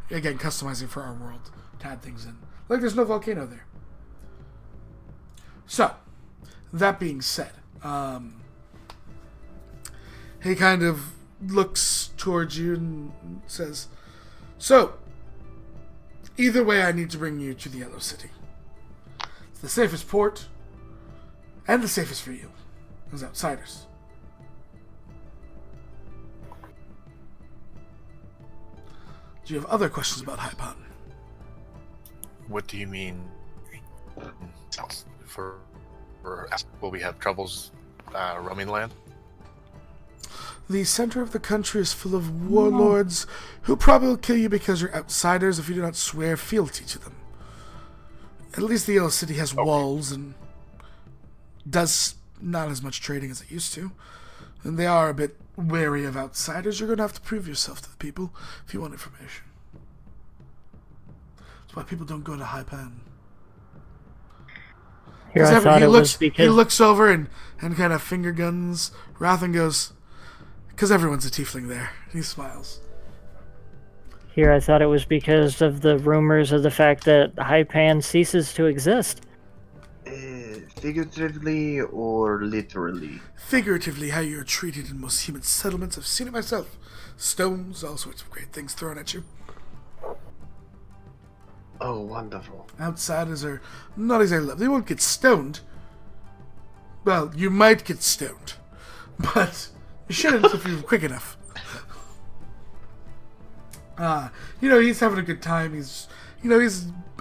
again, customizing for our world to add things in. Like, there's no volcano there. So, that being said, he kind of looks towards you and says, "So, either way, I need to bring you to the Yellow City. It's the safest port, and the safest for you, as outsiders." Do you have other questions about Haipan? What do you mean? For will we have troubles roaming land? The center of the country is full of warlords who probably will kill you because you're outsiders if you do not swear fealty to them. At least the Yellow City has walls and does not as much trading as it used to. And they are a bit wary of outsiders. You're going to have to prove yourself to the people if you want information. That's why people don't go to Haipan. Here I thought it was because He looks over and kind of finger guns Wrath and goes, "Because everyone's a tiefling there." He smiles. Here I thought it was because of the rumors of the fact that Haipan ceases to exist. Figuratively or literally? Figuratively, how you're treated in most human settlements. I've seen it myself. Stones, all sorts of great things thrown at you. Oh, wonderful. Outsiders are not exactly loved. They won't get stoned. Well, you might get stoned. But you shouldn't if you're quick enough. He's having a good time. He's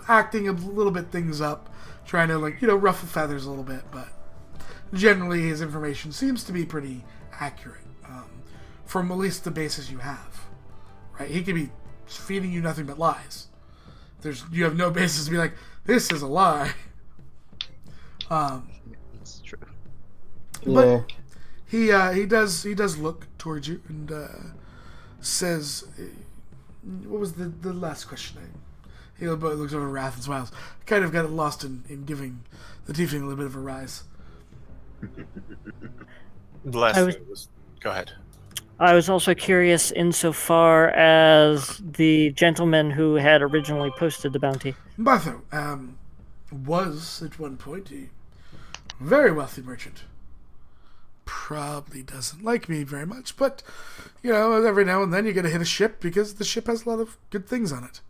acting a little bit things up. Trying to, ruffle feathers a little bit. But generally, his information seems to be pretty accurate. From at least the basis you have. Right? He could be feeding you nothing but lies. You have no basis to be like, this is a lie. It's true. Yeah. But he does look towards you and says, what was the last question? He looks over Wrath and smiles. Kind of got lost in giving the tiefling a little bit of a rise. The last thing was... Go ahead. I was also curious insofar as the gentleman who had originally posted the bounty. Bartho was, at one point, a very wealthy merchant. Probably doesn't like me very much, but, every now and then you gotta hit a ship because the ship has a lot of good things on it.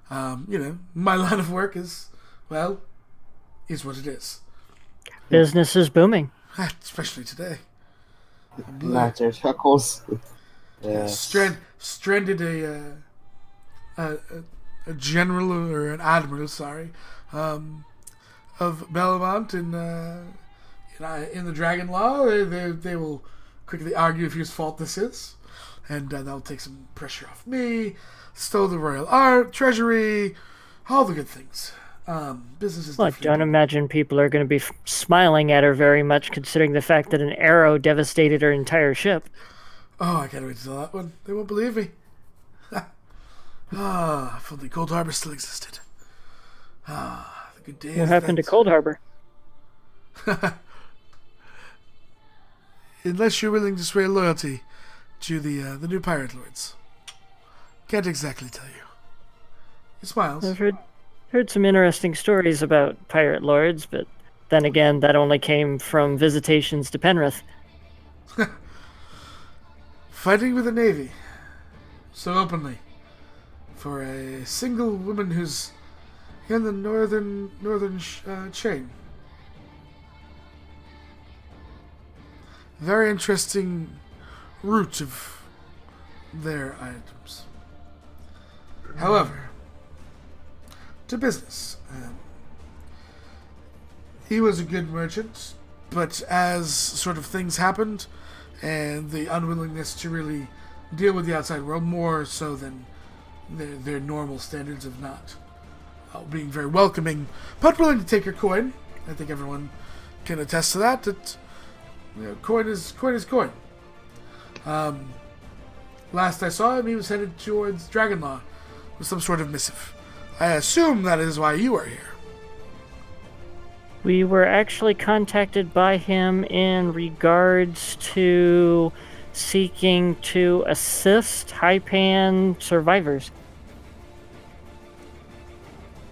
My line of work is what it is. Business is booming. Especially today. Matter chuckles. Yeah. Stranded a general or an admiral, of Belmont in the Dragon Law. They will quickly argue of whose fault this is, and that'll take some pressure off me. Stole the royal treasury, all the good things. Business is. Well, I don't imagine people are going to be smiling at her very much, considering the fact that an arrow devastated her entire ship. Oh, I can't wait to tell that one. They won't believe me. If only Cold Harbor still existed. The good days. What happened to Cold Harbor? Unless you're willing to swear loyalty to the new pirate lords. Can't exactly tell you. He smiles. I've heard some interesting stories about pirate lords, but then again, that only came from visitations to Penrith. Fighting with the Navy. So openly. For a single woman who's in the northern chain. Very interesting route of their items. However, to business. He was a good merchant, but as sort of things happened, and the unwillingness to really deal with the outside world, more so than their normal standards of not being very welcoming, but willing to take your coin. I think everyone can attest to that. That coin is coin. Last I saw him, he was headed towards Dragonlaw with some sort of missive. I assume that is why you are here. We were actually contacted by him in regards to seeking to assist Haipan survivors.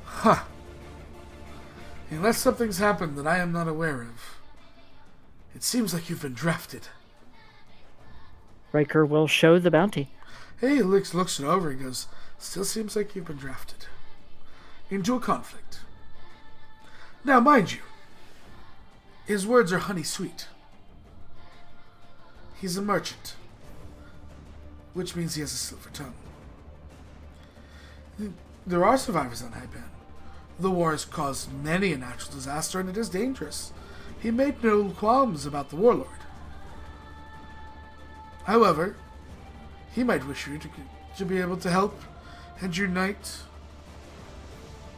Huh. Unless something's happened that I am not aware of. It seems like you've been drafted. Riker will show the bounty. He looks it over and goes, still seems like you've been drafted into a conflict. Now, mind you, his words are honey sweet. He's a merchant, which means he has a silver tongue. There are survivors on Haipan. The war has caused many a natural disaster, and it is dangerous. He made no qualms about the warlord. However, he might wish you to be able to help and unite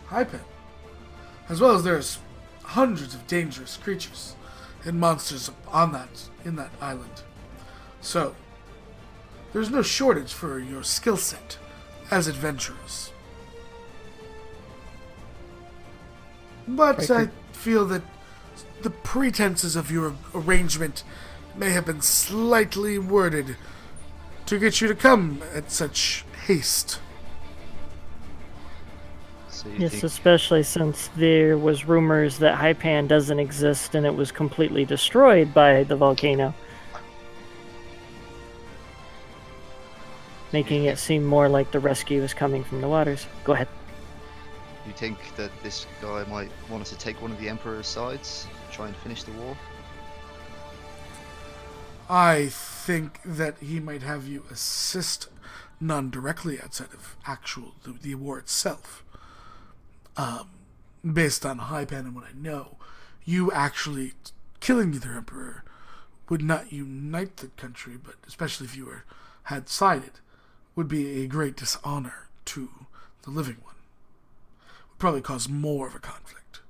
Haipan. As well as there's hundreds of dangerous creatures and monsters in that island. So, there's no shortage for your skill set as adventurers. But I feel that the pretenses of your arrangement may have been slightly worded to get you to come at such haste. So you Yes, think especially since there was rumors that Haipan doesn't exist and it was completely destroyed by the volcano. Making it seem more like the rescue is coming from the waters. Go ahead. you think that this guy might want us to take one of the Emperor's sides, try and finish the war? I think that he might have you assist non-directly outside of the war itself. Based on Haipan and what I know, you actually killing the Emperor would not unite the country, but especially if you had sided, would be a great dishonor to the living one. Would probably cause more of a conflict.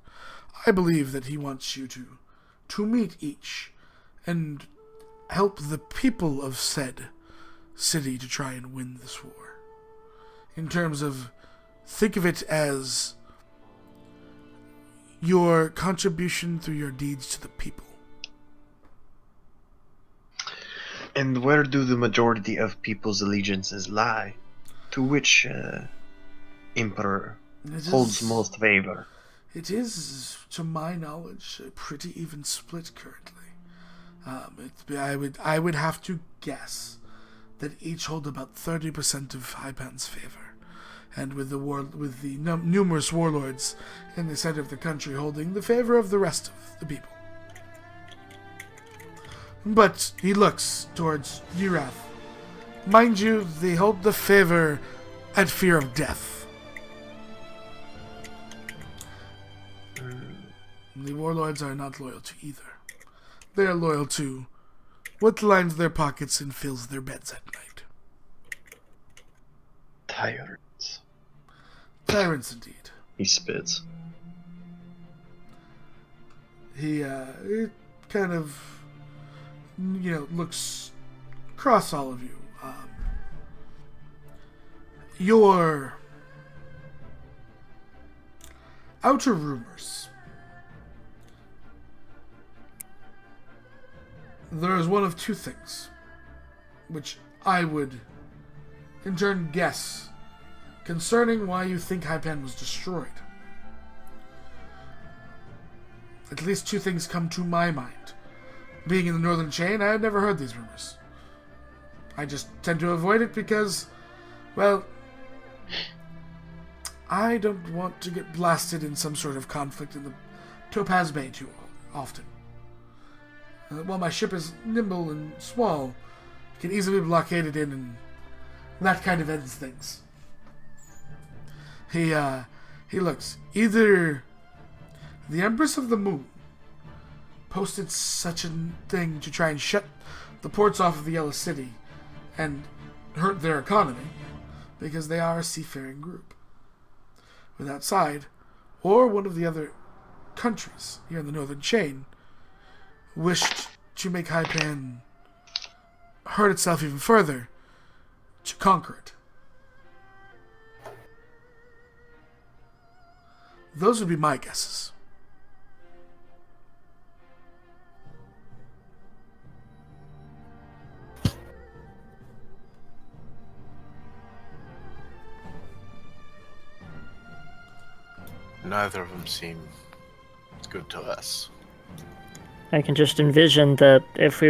I believe that he wants you to meet each and help the people of said city to try and win this war. In terms of, think of it as your contribution through your deeds to the people. And where do the majority of people's allegiances lie? To which emperor holds most favor? It is, to my knowledge, a pretty even split currently. I would have to guess that each hold about 30% of Haipan's favor, and with the numerous warlords in the center of the country holding the favor of the rest of the people. But he looks towards Urath. Mind you, they hold the favor at fear of death. The warlords are not loyal to either. They are loyal to what lines their pockets and fills their beds at night. Tyrants. Tyrants indeed. He spits. He kind of, looks across all of you. Your outer rumors. There is one of two things, which I would, in turn, guess, concerning why you think Haipan was destroyed. At least two things come to my mind. Being in the Northern Chain, I had never heard these rumors. I just tend to avoid it because, well, I don't want to get blasted in some sort of conflict in the Topaz Bay too often. While my ship is nimble and small, it can easily be blockaded in, and that kind of ends things. He looks. Either the Empress of the Moon posted such a thing to try and shut the ports off of the Yellow City and hurt their economy, because they are a seafaring group without side, or one of the other countries here in the Northern Chain wished to make Haipan hurt itself even further to conquer it. Those would be my guesses. Neither of them seem good to us. I can just envision that if we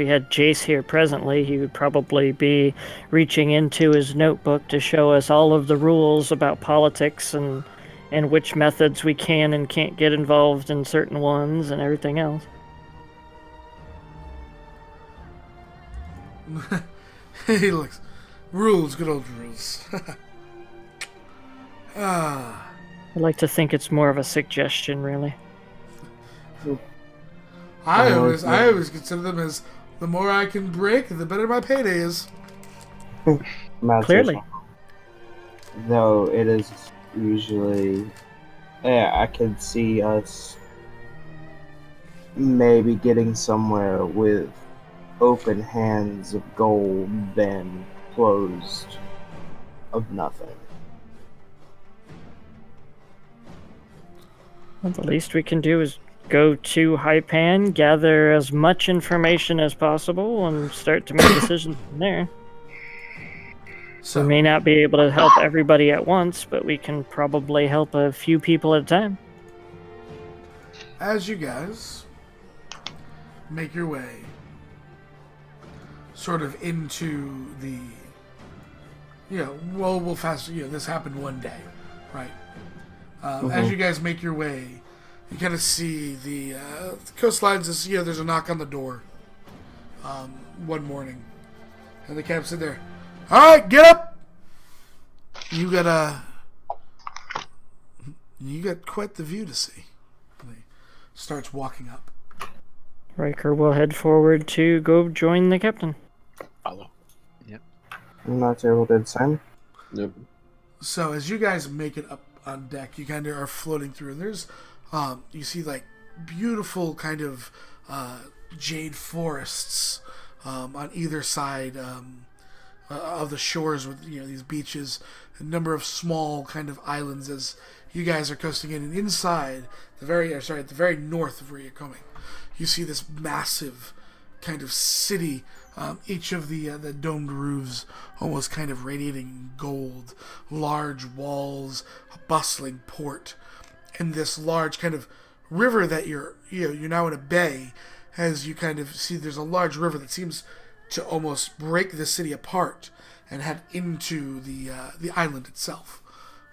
had Jace here presently, he would probably be reaching into his notebook to show us all of the rules about politics and which methods we can and can't get involved in certain ones and everything else. He looks. Rules, good old rules. I'd like to think it's more of a suggestion, really. I always consider them as the more I can break, the better my payday is. Clearly. Though it is usually, I could see us maybe getting somewhere with open hands of gold than closed of nothing. Well, the least we can do is go to Haipan, gather as much information as possible, and start to make decisions from there. So, We may not be able to help everybody at once, but we can probably help a few people at a time. as you guys make your way sort of into the, we'll fast, this happened one day, right? As you guys make your way, you kind of see the coastlines. There's a knock on the door one morning, and the captain said there, "All right, get up. You got quite the view to see." And he starts walking up. Riker will head forward to go join the captain. Follow. I'm not able to sign. Yep. So as you guys make it up on deck, you kind of are floating through, and there's you see like beautiful kind of jade forests on either side of the shores with these beaches, a number of small kind of islands as you guys are coasting in, and inside at the very north of where you're coming, you see this massive kind of city. Each of the domed roofs almost kind of radiating gold, large walls, a bustling port, and this large kind of river that you're now in a bay. As you kind of see, there's a large river that seems to almost break the city apart and head into the island itself.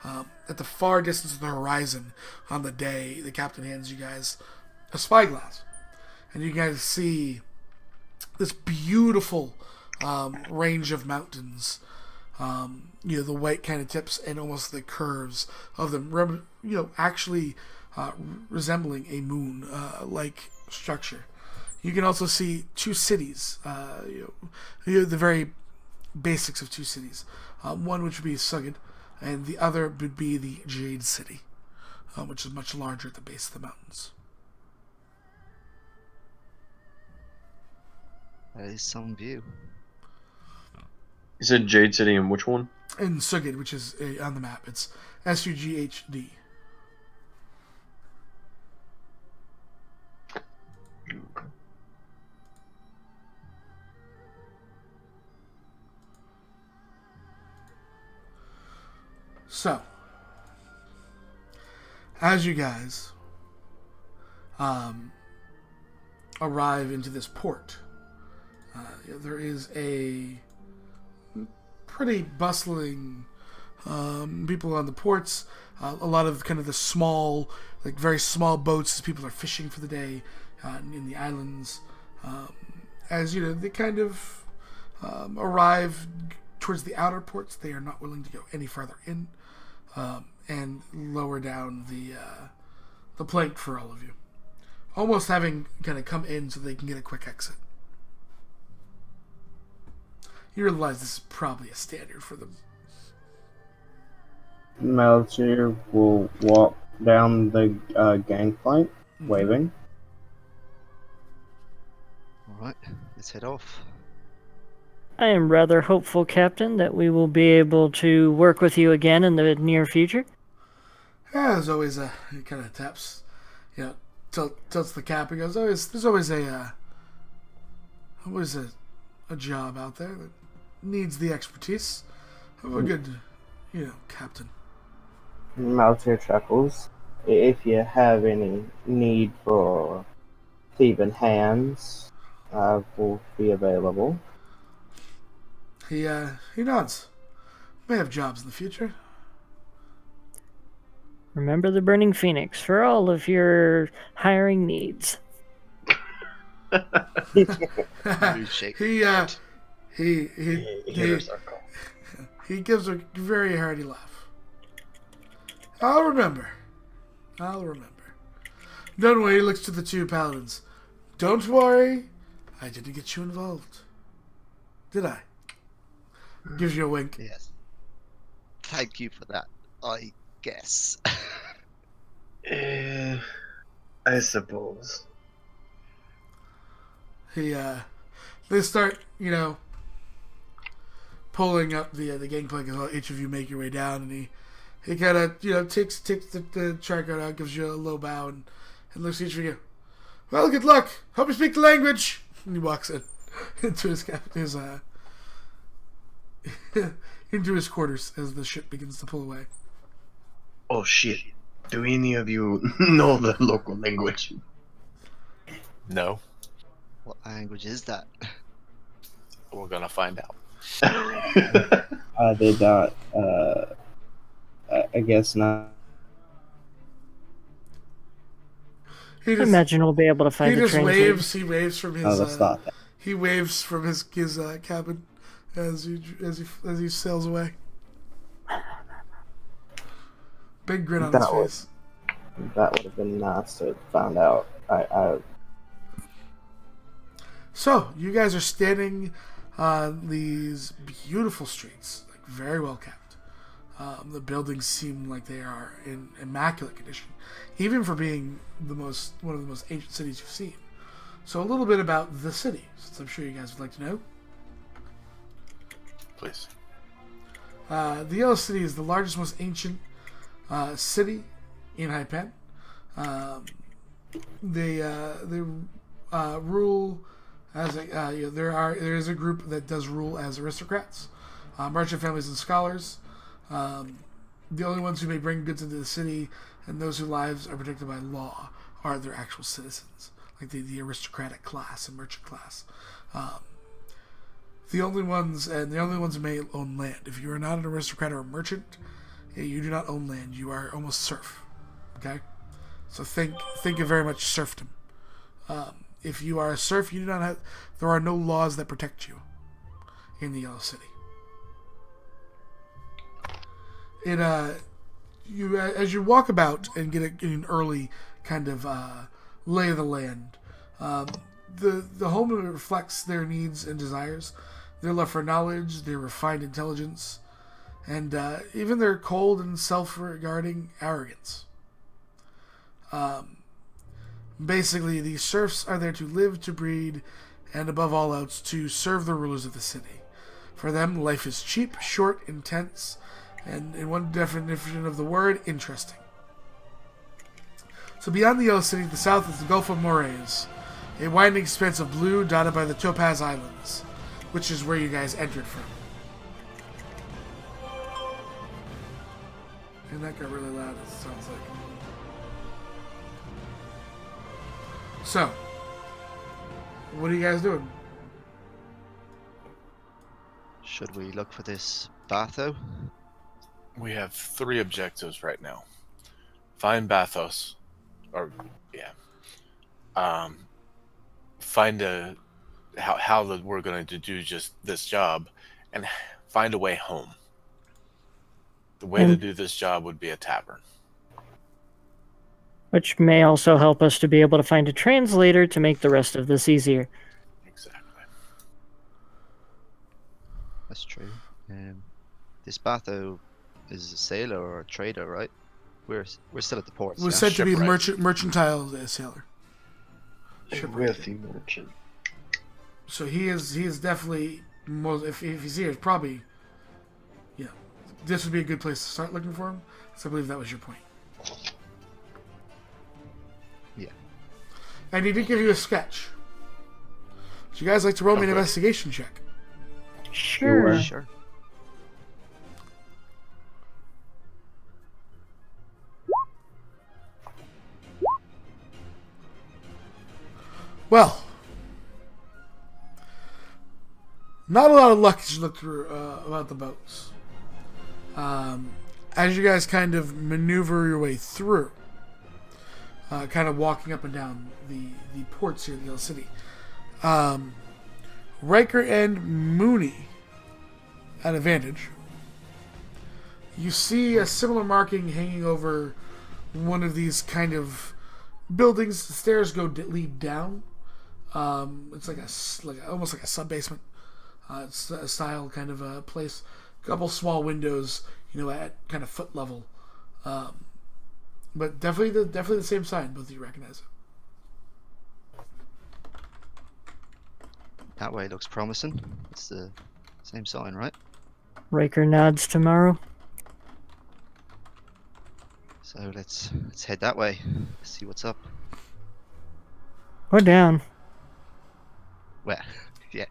At the far distance of the horizon, on the day, the captain hands you guys a spyglass, and you guys see this beautiful range of mountains. The white kind of tips and almost the curves of them, actually resembling a moon like structure. You can also see two cities, the very basics of two cities. One which would be Sugid, and the other would be the Jade City, which is much larger at the base of the mountains. That is some view. You said Jade City and which one? And Sugid, which is on the map, it's Sughd. So, as you guys arrive into this port, there is a pretty bustling people on the ports. A lot of kind of the small, like very small boats as people are fishing for the day in the islands. As they kind of arrive towards the outer ports, they are not willing to go any further in and lower down the plank for all of you, almost having kind of come in so they can get a quick exit. You realize this is probably a standard for them. Melchior will walk down the gangplank, waving. Alright, let's head off. I am rather hopeful, Captain, that we will be able to work with you again in the near future. Yeah, there's always he kind of taps, tilts the cap. He goes, there's always a job out there that needs the expertise of a good, captain. Melchior chuckles. If you have any need for Thieving Hands will be available. He nods. May have jobs in the future. Remember the Burning Phoenix for all of your hiring needs. You shake he his head. he gives a very hearty laugh. I'll remember. Don't worry, he looks to the two paladins. Don't worry, I didn't get you involved. Did I? Gives you a wink. Yes. Thank you for that, I guess. I suppose. They start, pulling up the gangplank as well. Each of you make your way down, and he kind of, takes the charcoal out, gives you a low bow, and looks at each of you. Well, good luck. Hope you speak the language. And he walks in into into his quarters as the ship begins to pull away. Oh shit. Do any of you know the local language? No, What language is that? we're gonna find out. I did not. I guess not. He I just, imagine we'll be able to find he a just translator. waves. He waves from his. Oh, that's not that. He waves from his cabin as he sails away. Big grin on his That face. That would have been nice to find out. So you guys are standing on these beautiful streets, like very well kept. The buildings seem like they are in immaculate condition, even for being one of the most ancient cities you've seen. So a little bit about the city, since I'm sure you guys would like to know. Please. The Yellow City is the largest, most ancient city in Haipan. They rule as there is a group that does rule as aristocrats, merchant families, and scholars. The only ones who may bring goods into the city and those whose lives are protected by law are their actual citizens, like the aristocratic class and merchant class. The only ones who may own land. If you are not an aristocrat or a merchant, you do not own land. You are almost serf. Okay, so think of very much serfdom. If you are a serf, you do not have. There are no laws that protect you in the Yellow City. As you walk about and get an early kind of lay of the land, the home reflects their needs and desires, their love for knowledge, their refined intelligence, and even their cold and self-regarding arrogance. Basically, the serfs are there to live, to breed, and above all else, to serve the rulers of the city. For them, life is cheap, short, intense, and in one definition of the word, interesting. So beyond the Yellow City, to the south is the Gulf of Moraes, a winding expanse of blue dotted by the Topaz Islands, which is where you guys entered from. And that got really loud, it sounds like. So, what are you guys doing? Should we look for this Batho? We have 3 objectives right now. Find Bathos, find how we're going to do just this job, and find a way home. The way to do this job would be a tavern. Which may also help us to be able to find a translator to make the rest of this easier. Exactly. That's true. This Batho is a sailor or a trader, right? We're still at the port. Was yeah? said to be Shipwright. mercantile sailor. A wealthy merchant. So he is definitely most. If he's here, it's probably, this would be a good place to start looking for him. So I believe that was your point. Yeah. And he did give you a sketch. Would you guys like to roll me an Okay. investigation check? Sure. Sure. Well, not a lot of luck as you look through about the boats. As you guys kind of maneuver your way through, kind of walking up and down the ports here in the Yellow City, Riker and Mooney at advantage. You see a similar marking hanging over one of these kind of buildings. The stairs lead down. It's almost like a sub basement. It's a style kind of a place. A couple small windows, at kind of foot level. But definitely the same sign. Both of you recognize it. That way looks promising. It's the same sign, right? Riker nods to Maru. So let's head that way. See what's up. Or down. Well, yeah.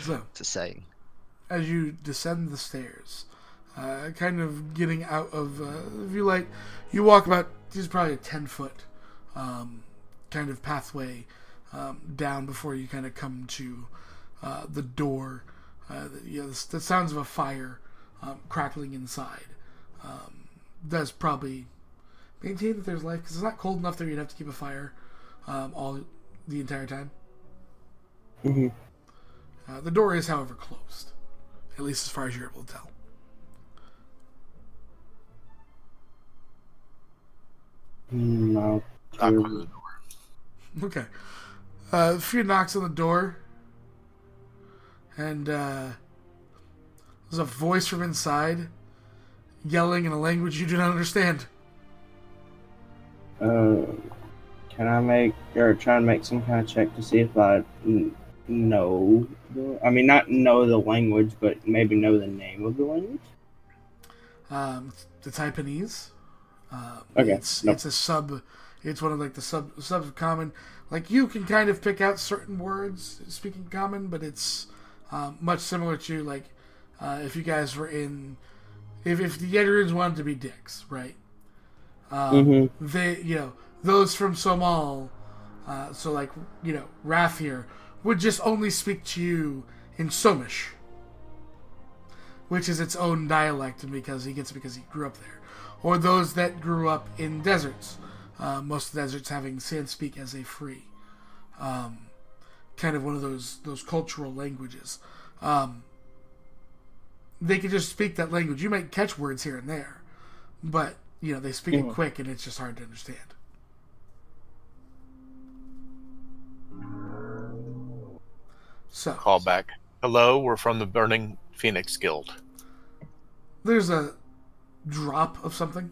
So, It's a saying. as you descend the stairs, kind of getting out of the view light, you walk about, this is probably a 10-foot kind of pathway down before you kind of come to the door. The sounds of a fire crackling inside does probably maintain that there's life, because it's not cold enough that you'd have to keep a fire the entire time. Mm-hmm. The door is, however, closed, at least as far as you're able to tell. No. Knock on the door. Okay. A few knocks on the door, and there's a voice from inside yelling in a language you do not understand. Can I try and make some kind of check to see if I know? Not know the language, but maybe know the name of the language. The Taipanese. Okay. It's a sub. It's one of like the subs of common. Like you can kind of pick out certain words speaking common, but it's much similar to like if you guys were in. If the Yedirans wanted to be dicks, right? They, those from Somal, so like, Wrath here, would just only speak to you in Somish, which is its own dialect, because he grew up there. Or those that grew up in deserts, most of the deserts having Sanspeak as a free, kind of one of those cultural languages. They can just speak that language. You might catch words here and there, but they speak it quick, and it's just hard to understand. So Call back. Hello, we're from the Burning Phoenix Guild. there's a drop of something.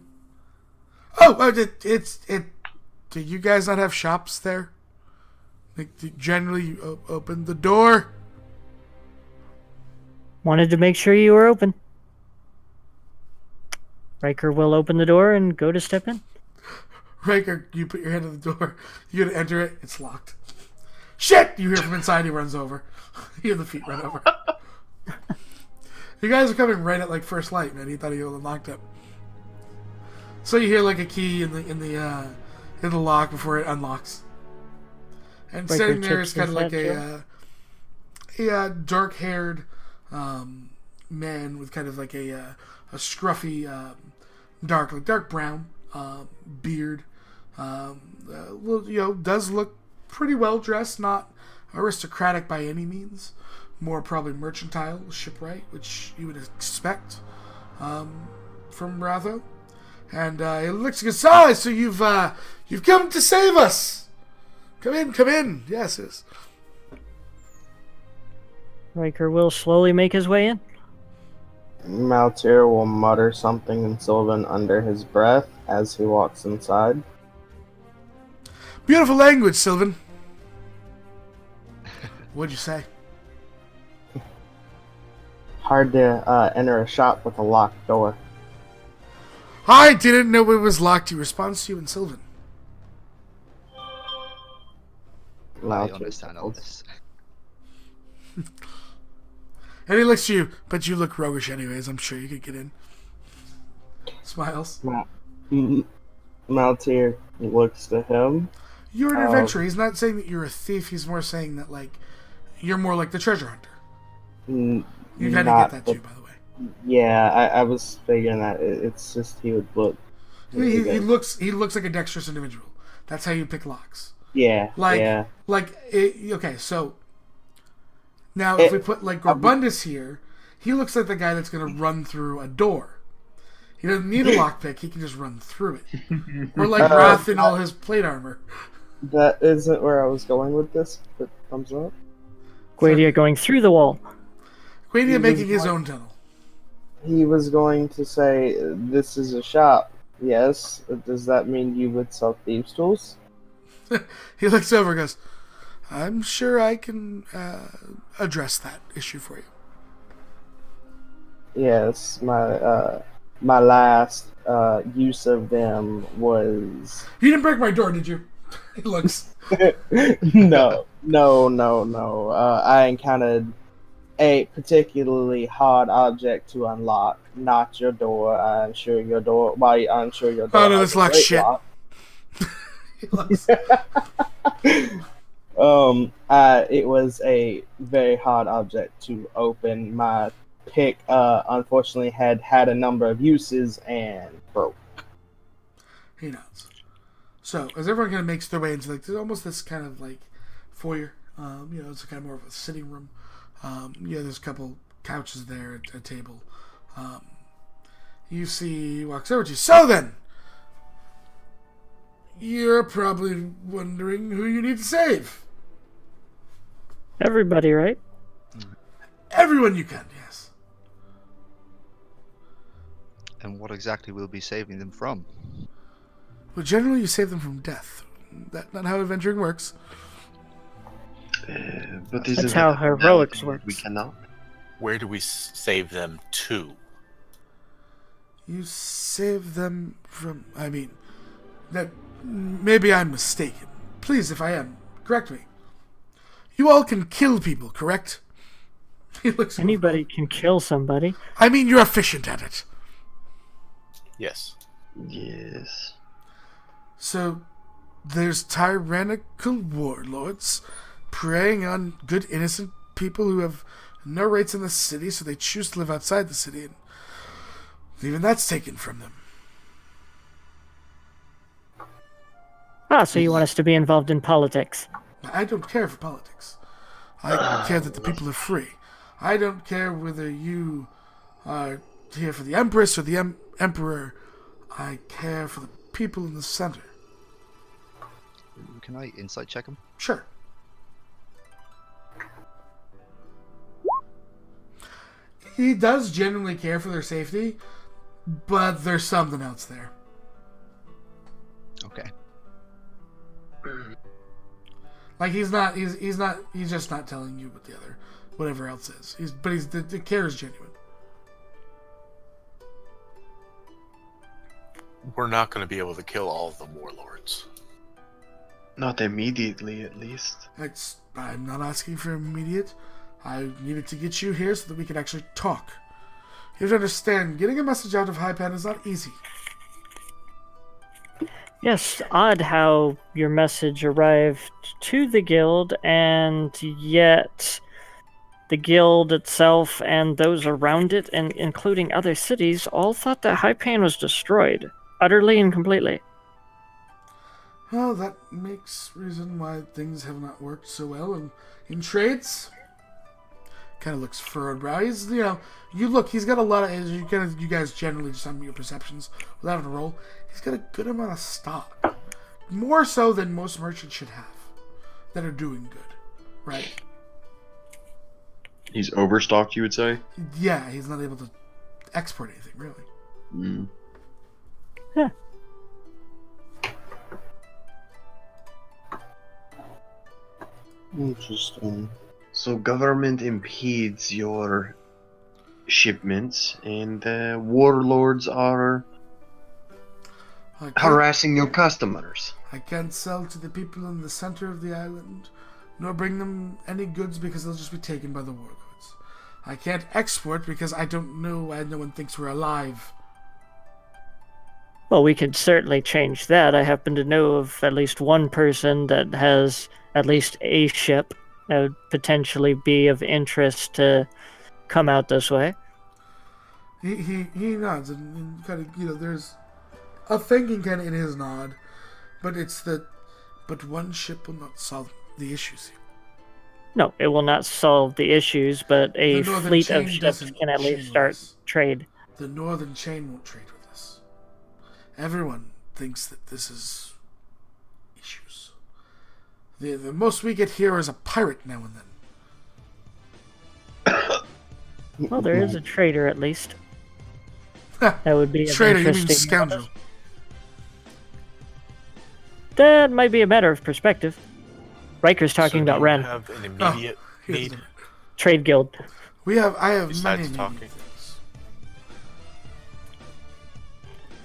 Oh, it's. Do you guys not have shops there? Like, generally, you open the door. Wanted to make sure you were open. Riker will open the door and go to step in. Riker, you put your hand on the door. You gotta enter it. It's locked. Shit! You hear from inside. He runs over. You hear the feet run over. You guys are coming right at like first light, man. He thought he was locked up. So you hear like a key in the lock before it unlocks. And Riker sitting there tips is kind of his like head, a dark-haired man with kind of like a scruffy, dark brown beard. Does look pretty well dressed, not aristocratic by any means. More probably mercantile, shipwright, which you would expect from Ratho. And it looks good. So you've come to save us. Come in. Yes. Riker will slowly make his way in. Maltier will mutter something in Sylvan under his breath as he walks inside. Beautiful language, Sylvan. What'd you say? Hard to enter a shop with a locked door. I didn't know it was locked. He responds to you in Sylvan. I Maltier understand all smiles. this. And he looks to you, but you look roguish anyways. I'm sure you could get in. Smiles. Maltier looks to him. You're an adventurer. He's not saying that you're a thief. He's more saying that, like, you're more like the treasure hunter. You kind of get that too, by the way. Yeah, I was figuring that. It's just he would look. He looks like a dexterous individual. That's how you pick locks. Yeah. Okay, so now if we put like Gorbundus here, he looks like the guy that's going to run through a door. He doesn't need a lockpick; he can just run through it. Or like Wrath in all his plate armor. That isn't where I was going with this, but thumbs up. Guadia going through the wall. Guadia making his own tunnel. He was going to say, "This is a shop." Yes. Does that mean you would sell thieves' tools? He looks over and goes, "I'm sure I can address that issue for you." Yes, my last use of them was. You didn't break my door, did you? He looks. No. I encountered a particularly hard object to unlock. Not your door. I'm sure your door. Why? I'm sure your door. Oh no, this locks shit. Lock. He looks. It was a very hard object to open. My pick, unfortunately, had a number of uses and broke. He nods. So, as everyone kind of makes their way into like, there's almost this kind of like foyer. It's kind of more of a sitting room. There's a couple couches there, a table. You see, he walks over to you. So then, you're probably wondering who you need to save. Everybody, right? Everyone you can, yes. And what exactly will be saving them from? Well, generally you save them from death. That's not how adventuring works. But That's how heroics works. We cannot. Where do we save them to? You save them from... that maybe I'm mistaken. Please, if I am, correct me. You all can kill people, correct? He looks. Anybody can kill somebody. I mean, you're efficient at it. Yes. Yes. So, there's tyrannical warlords preying on good, innocent people who have no rights in the city, so they choose to live outside the city, and even that's taken from them. So you want us to be involved in politics? I don't care for politics. I care that the people are free. I don't care whether you are here for the Empress or the Emperor. I care for the people in the center. Can I insight check him? Sure. He does genuinely care for their safety, but there's something else there. Okay. Like he's just not telling you what whatever else is. The care is genuine. We're not going to be able to kill all of the warlords. Not immediately, at least. I'm not asking for immediate. I needed to get you here so that we could actually talk. You have to understand, getting a message out of Haipan is not easy. Yes, odd how your message arrived to the guild, and yet the guild itself and those around it, and including other cities, all thought that Haipan was destroyed, utterly and completely. Well, that makes reason why things have not worked so well in trades. Kind of looks furrowed brow. He's, he's got a lot of, you guys generally just on your perceptions without having to roll, he's got a good amount of stock. More so than most merchants should have that are doing good, right? He's overstocked, you would say? Yeah, he's not able to export anything, really. Mm. Yeah. Interesting. So government impedes your shipments, and warlords are harassing your customers. I can't sell to the people in the center of the island, nor bring them any goods because they'll just be taken by the warlords. I can't export because I don't know why no one thinks we're alive. Well, we could certainly change that. I happen to know of at least one person that has at least a ship that would potentially be of interest to come out this way. He nods and kind of, there's a thinking kind of in his nod, but it's that, but one ship will not solve the issues here. No, it will not solve the issues, but a The Northern fleet of Chain ships doesn't can at chain least start with us. trade. The Northern Chain won't trade with us. Everyone thinks that this is issues. The most we get here is a pirate now and then. Well, there is a trader at least. That would be of Trader, you mean interesting. scoundrel. That might be a matter of perspective. Riker's talking So about do you Ren. have an immediate Here's need the- Trade Guild. I have besides many talking? things.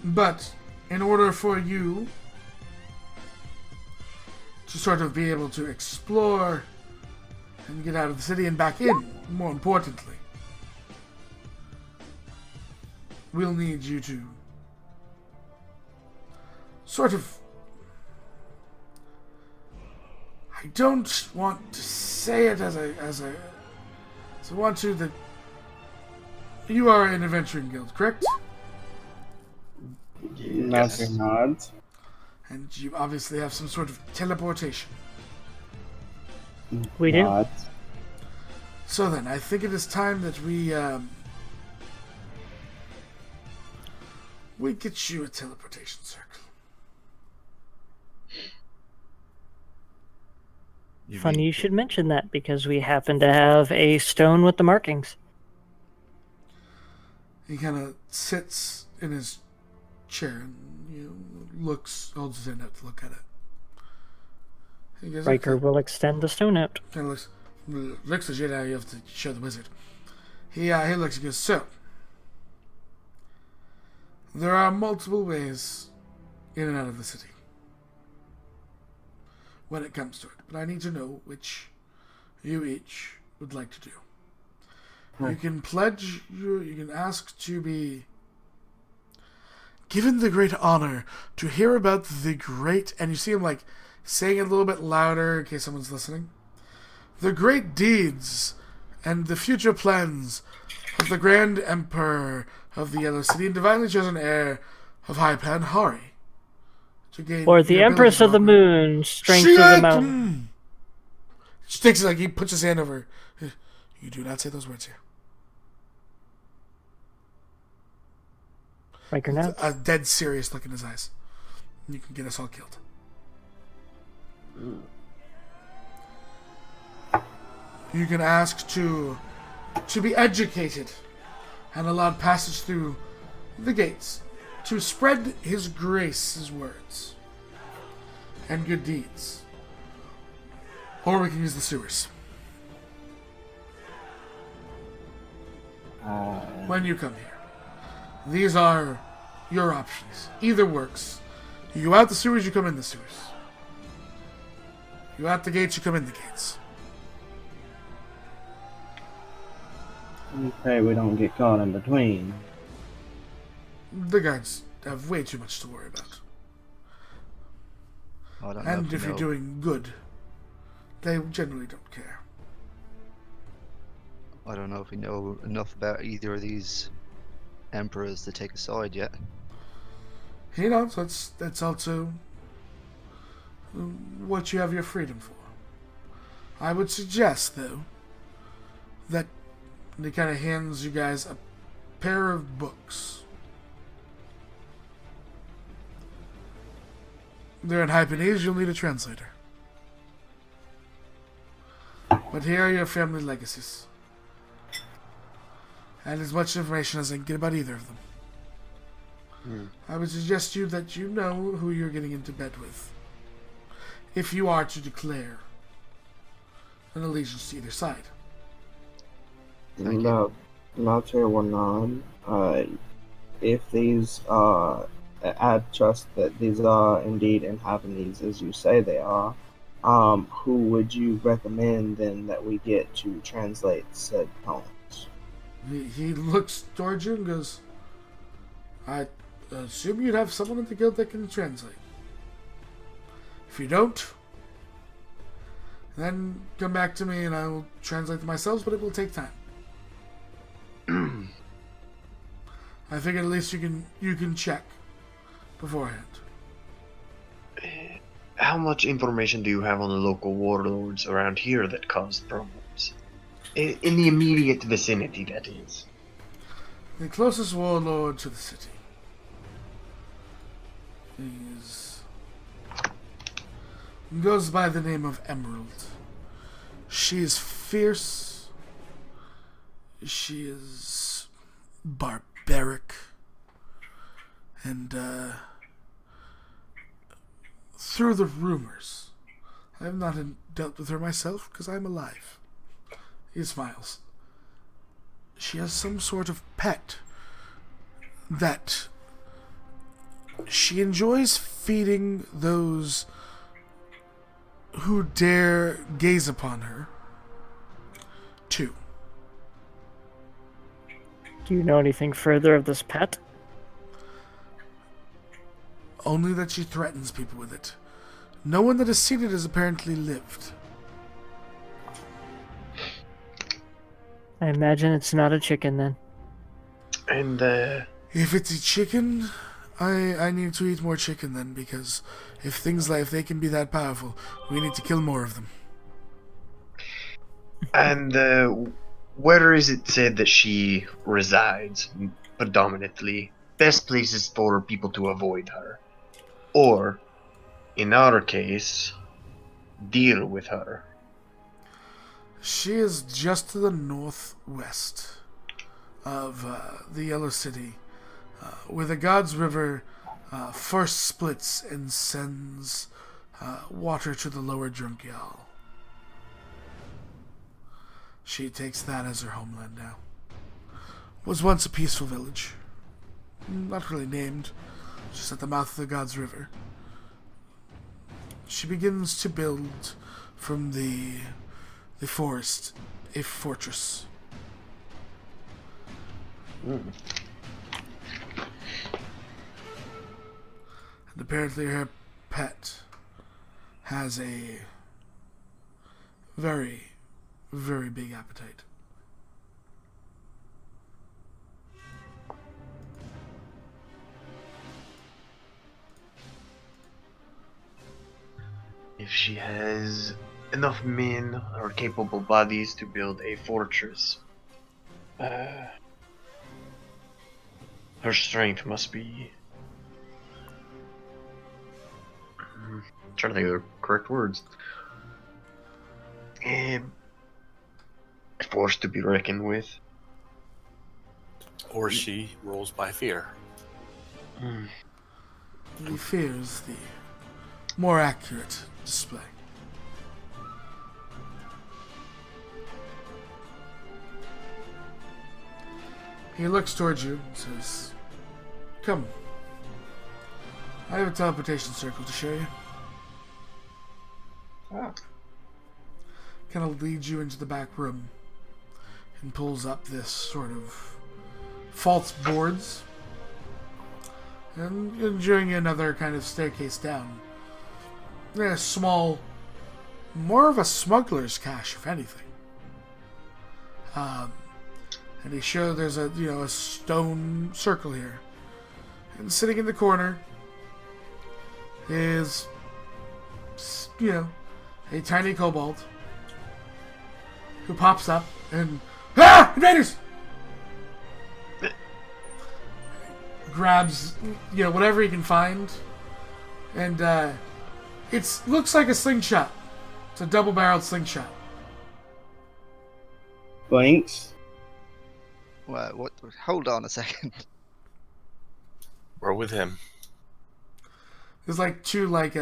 But in order for you to sort of be able to explore and get out of the city and back in, more importantly, we'll need you to sort of... I don't want to say it as I want to that you are an adventuring guild, correct? Master nods. And you obviously have some sort of teleportation. We do. Nods. So then, I think it is time that we get you a teleportation circle. Funny you should mention that because we happen to have a stone with the markings. He kind of sits in his chair and holds his hand out to look at it. He goes, Riker "Okay." will extend the stone out. Kind of looks legit. Now you have to show the wizard. He looks and goes, so there are multiple ways in and out of the city when it comes to it, but I need to know which you each would like to do. You can pledge, you can ask to be given the great honor to hear about the great, and you see him like saying it a little bit louder in case someone's listening, the great deeds and the future plans of the Grand Emperor of the Yellow City and divinely chosen heir of Haipan Hari. To gain Or the Empress of the Moon, Strength of the Mountain. She takes it like he puts his hand over. You do not say those words here. Riker now. A dead serious look in his eyes. You can get us all killed. You can ask to be educated and allowed passage through the gates to spread his grace, his words, and good deeds. Or we can use the sewers. When you come here. These are your options. Either works. You go out the sewers, you come in the sewers. You go out the gates, you come in the gates. Okay, we don't get caught in between. The guards have way too much to worry about. I don't know And if if you you're know. doing good, they generally don't care. I don't know if we know enough about either of these emperors to take a side yet. That's also what you have your freedom for. I would suggest, though, that he kind of hands you guys a pair of books. They're in Haipanese, you'll need a translator. But here are your family legacies. And as much information as I can get about either of them. I would suggest you that you know who you're getting into bed with. If you are to declare an allegiance to either side. Thank No, not to one nod. If these I trust that these are indeed inhabitants as you say they are. Who would you recommend then that we get to translate said poems? He looks towards you and goes, assume you'd have someone in the guild that can translate. If you don't, then come back to me and I will translate them myself, but it will take time. I figured at least you can check beforehand. How much information do you have on the local warlords around here that caused problems? In the immediate vicinity, that is. The closest warlord to the city goes by the name of Emerald. She is fierce. She is barbaric. And, through the rumors, I have not dealt with her myself because I'm alive. He smiles. She has some sort of pet that she enjoys feeding those who dare gaze upon her, too. Do you know anything further of this pet? Only that she threatens people with it. No one that has seen it has apparently lived. I imagine it's not a chicken then. And, If it's a chicken, I need to eat more chicken then, because if they can be that powerful, we need to kill more of them. And, where is it said that she resides, predominantly? Best places for people to avoid her. Or, in our case, deal with her. She is just to the northwest of the Yellow City, where the God's River first splits and sends water to the lower Drunkyal. She takes that as her homeland now. Was once a peaceful village. Not really named, just at the mouth of the God's River. She begins to build from the forest a fortress. And apparently her pet has a very, very big appetite. If she has enough men or capable bodies to build a fortress, her strength must be... I'm trying to think of the correct words. A force to be reckoned with. Or she rules by fear. The fear is the more accurate display. He looks towards you and says, "Come. I have a teleportation circle to show you." Kind of leads you into the back room and pulls up this sort of false boards and showing you another kind of staircase down. A small, more of a smuggler's cache, if anything. And he showed there's a stone circle here, and sitting in the corner is a tiny kobold who pops up and invaders! Grabs whatever he can find, and it looks like a slingshot. It's a double-barreled slingshot. Thanks. What? Hold on a second. We're with him. There's like two like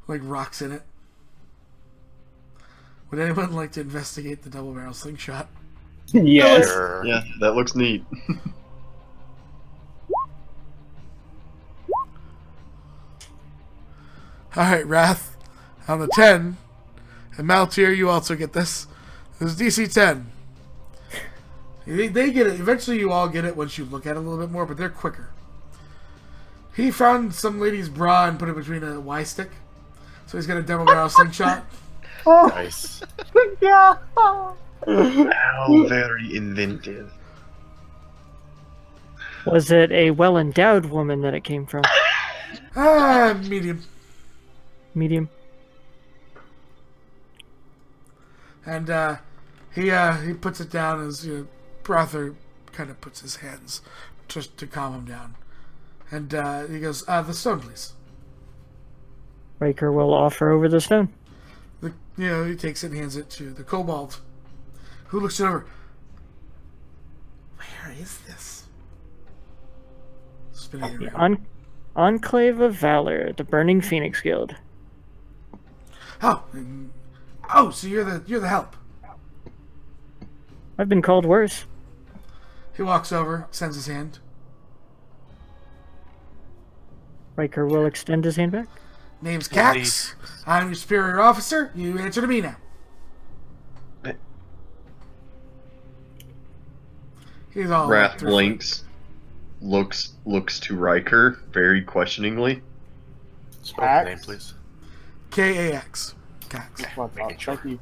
rocks in it. Would anyone like to investigate the double-barrel slingshot? Yes. Sure. Yeah, that looks neat. Alright, Wrath. On the 10, and Maltier, you also get this. This is DC 10. They get it. Eventually you all get it once you look at it a little bit more, but they're quicker. He found some lady's bra and put it between a Y stick. So he's got a double barrel slingshot. Nice. Yeah. How very inventive. Was it a well-endowed woman that it came from? Medium. Medium. And he puts it down as Brother kind of puts his hands just to calm him down. And he goes, the stone, please. Riker will offer over the stone. He takes it and hands it to the kobold, who looks it over. Where is this? Spinning it around. Enclave of Valor, the Burning Phoenix Guild. Oh, so you're the help. I've been called worse. He walks over, sends his hand. Riker will extend his hand back. Name's Cax. I'm your superior officer. You answer to me now. He's all Wrath blinks, looks to Riker very questioningly. Spell the name, please. Kax. Cax. Making sure. Thank you.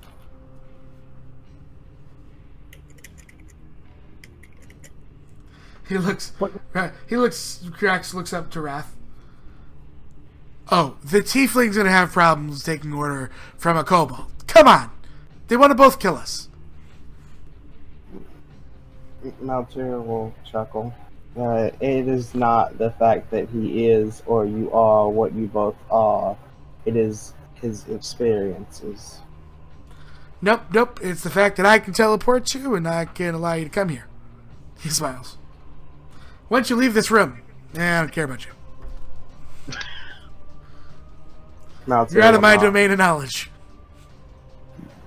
Cax looks up to Wrath. Oh, the tiefling's gonna have problems taking order from a kobold. Come on! They want to both kill us. Maltyr will chuckle. It is not the fact that he is or you are what you both are. It is his experiences. Nope. It's the fact that I can teleport you and I can allow you to come here. He smiles. Once you leave this room, I don't care about you. Maltyr You're out of will my not. domain of knowledge.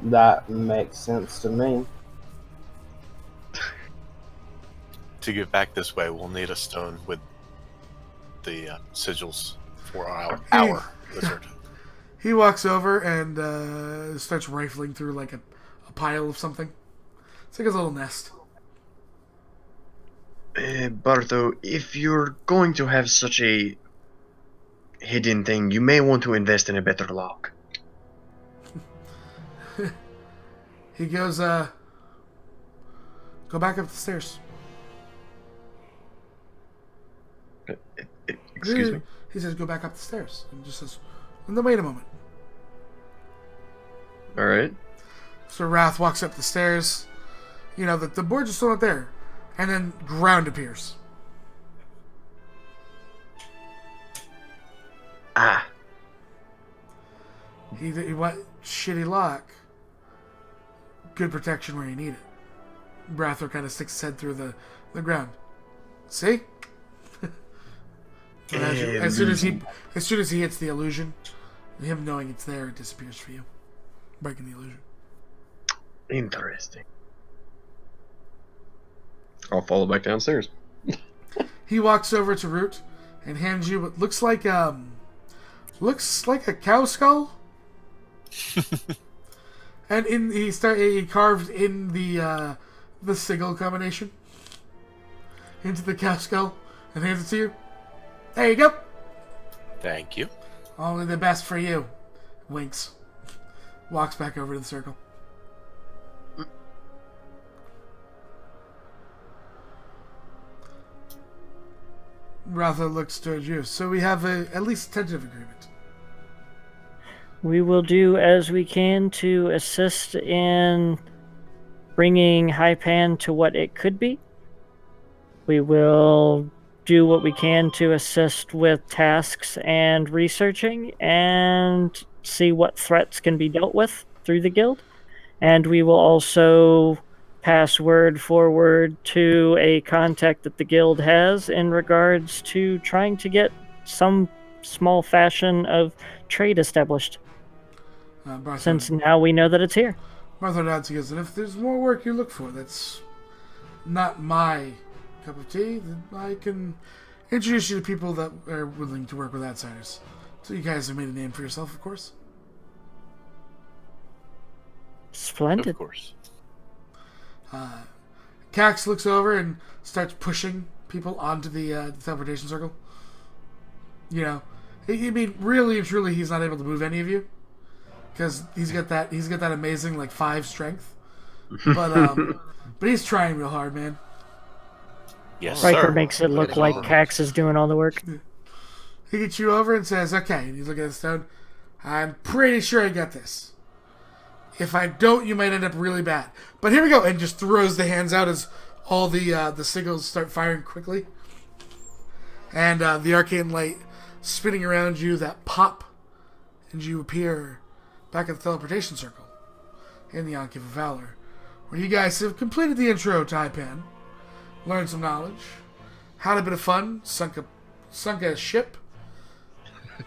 That makes sense to me. To get back this way, we'll need a stone with the sigils for our wizard. He walks over and starts rifling through like a pile of something. It's like his little nest. Bartho, if you're going to have such a hidden thing, you may want to invest in a better lock. He goes, go back up the stairs. Excuse me? He says, go back up the stairs. And just says, and then wait a moment. Alright. So Wrath walks up the stairs. The boards are still not there. And then ground appears. Ah. He went shitty lock. Good protection where you need it. Brather kind of sticks his head through the ground. See? And as soon as he hits the illusion, him knowing it's there, it disappears for you, breaking the illusion. Interesting. I'll follow back downstairs. He walks over to Root and hands you what looks like a cow skull. And he carved in the sigil combination into the cow skull and hands it to you. There you go. Thank you. Only the best for you. Winks. Walks back over to the circle. Ratha looks towards you. So we have at least a tentative agreement. We will do as we can to assist in bringing Haipan to what it could be. We will do what we can to assist with tasks and researching and see what threats can be dealt with through the guild. And we will also pass word forward to a contact that the guild has in regards to trying to get some small fashion of trade established. Since now we know that it's here. Martha nods and goes, and if there's more work you look for that's not my cup of tea, then I can introduce you to people that are willing to work with outsiders. So you guys have made a name for yourself, of course. Splendid. Of course. Cax looks over and starts pushing people onto the teleportation circle. You know, I mean, really and truly, he's not able to move any of you because he's got that amazing like 5 strength. But he's trying real hard, man. Yes, Riker sir. makes it look Ready like for it. Pax is doing all the work. He gets you over and says, "Okay." And he's looking at the stone. "I'm pretty sure I got this. If I don't, you might end up really bad. But here we go." And just throws the hands out as all the signals start firing quickly. And the arcane light spinning around you that pop, and you appear back at the teleportation circle in the Enclave of Valor, where you guys have completed the intro to Haipan, learned some knowledge, had a bit of fun, sunk a ship,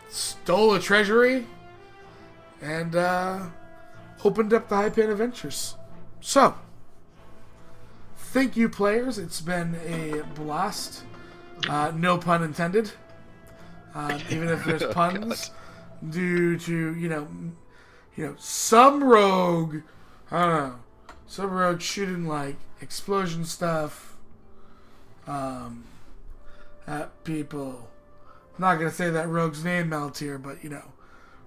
stole a treasury, and opened up the Haipan Adventures. So, thank you, players. It's been a blast. No pun intended. Even if there's puns, due to you know some rogue, I don't know, some rogue shooting like explosion stuff at people. I'm not gonna say that rogue's name, Maltier, but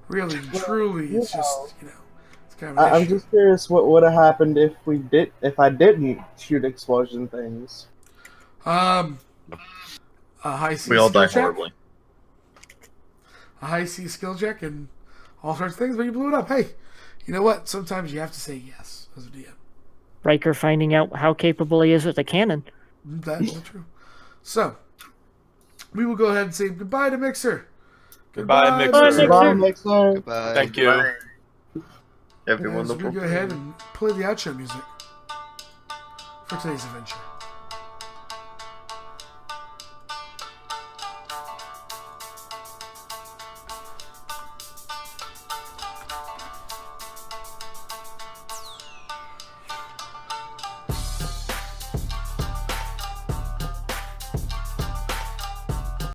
really and truly, it's just it's kind of an I'm issue. just curious what would have happened if I didn't shoot explosion things. A high C We all skill die check. horribly. A high C skill check and all sorts of things, but you blew it up. Hey, you know what? Sometimes you have to say yes as a DM. Riker finding out how capable he is with a cannon. That's true. So, we will go ahead and say goodbye to Mixer. Goodbye, Mixer. Mixer. Goodbye, Mixer. Goodbye. Thank you. Have a As we wonderful go ahead and play the outro music for today's adventure.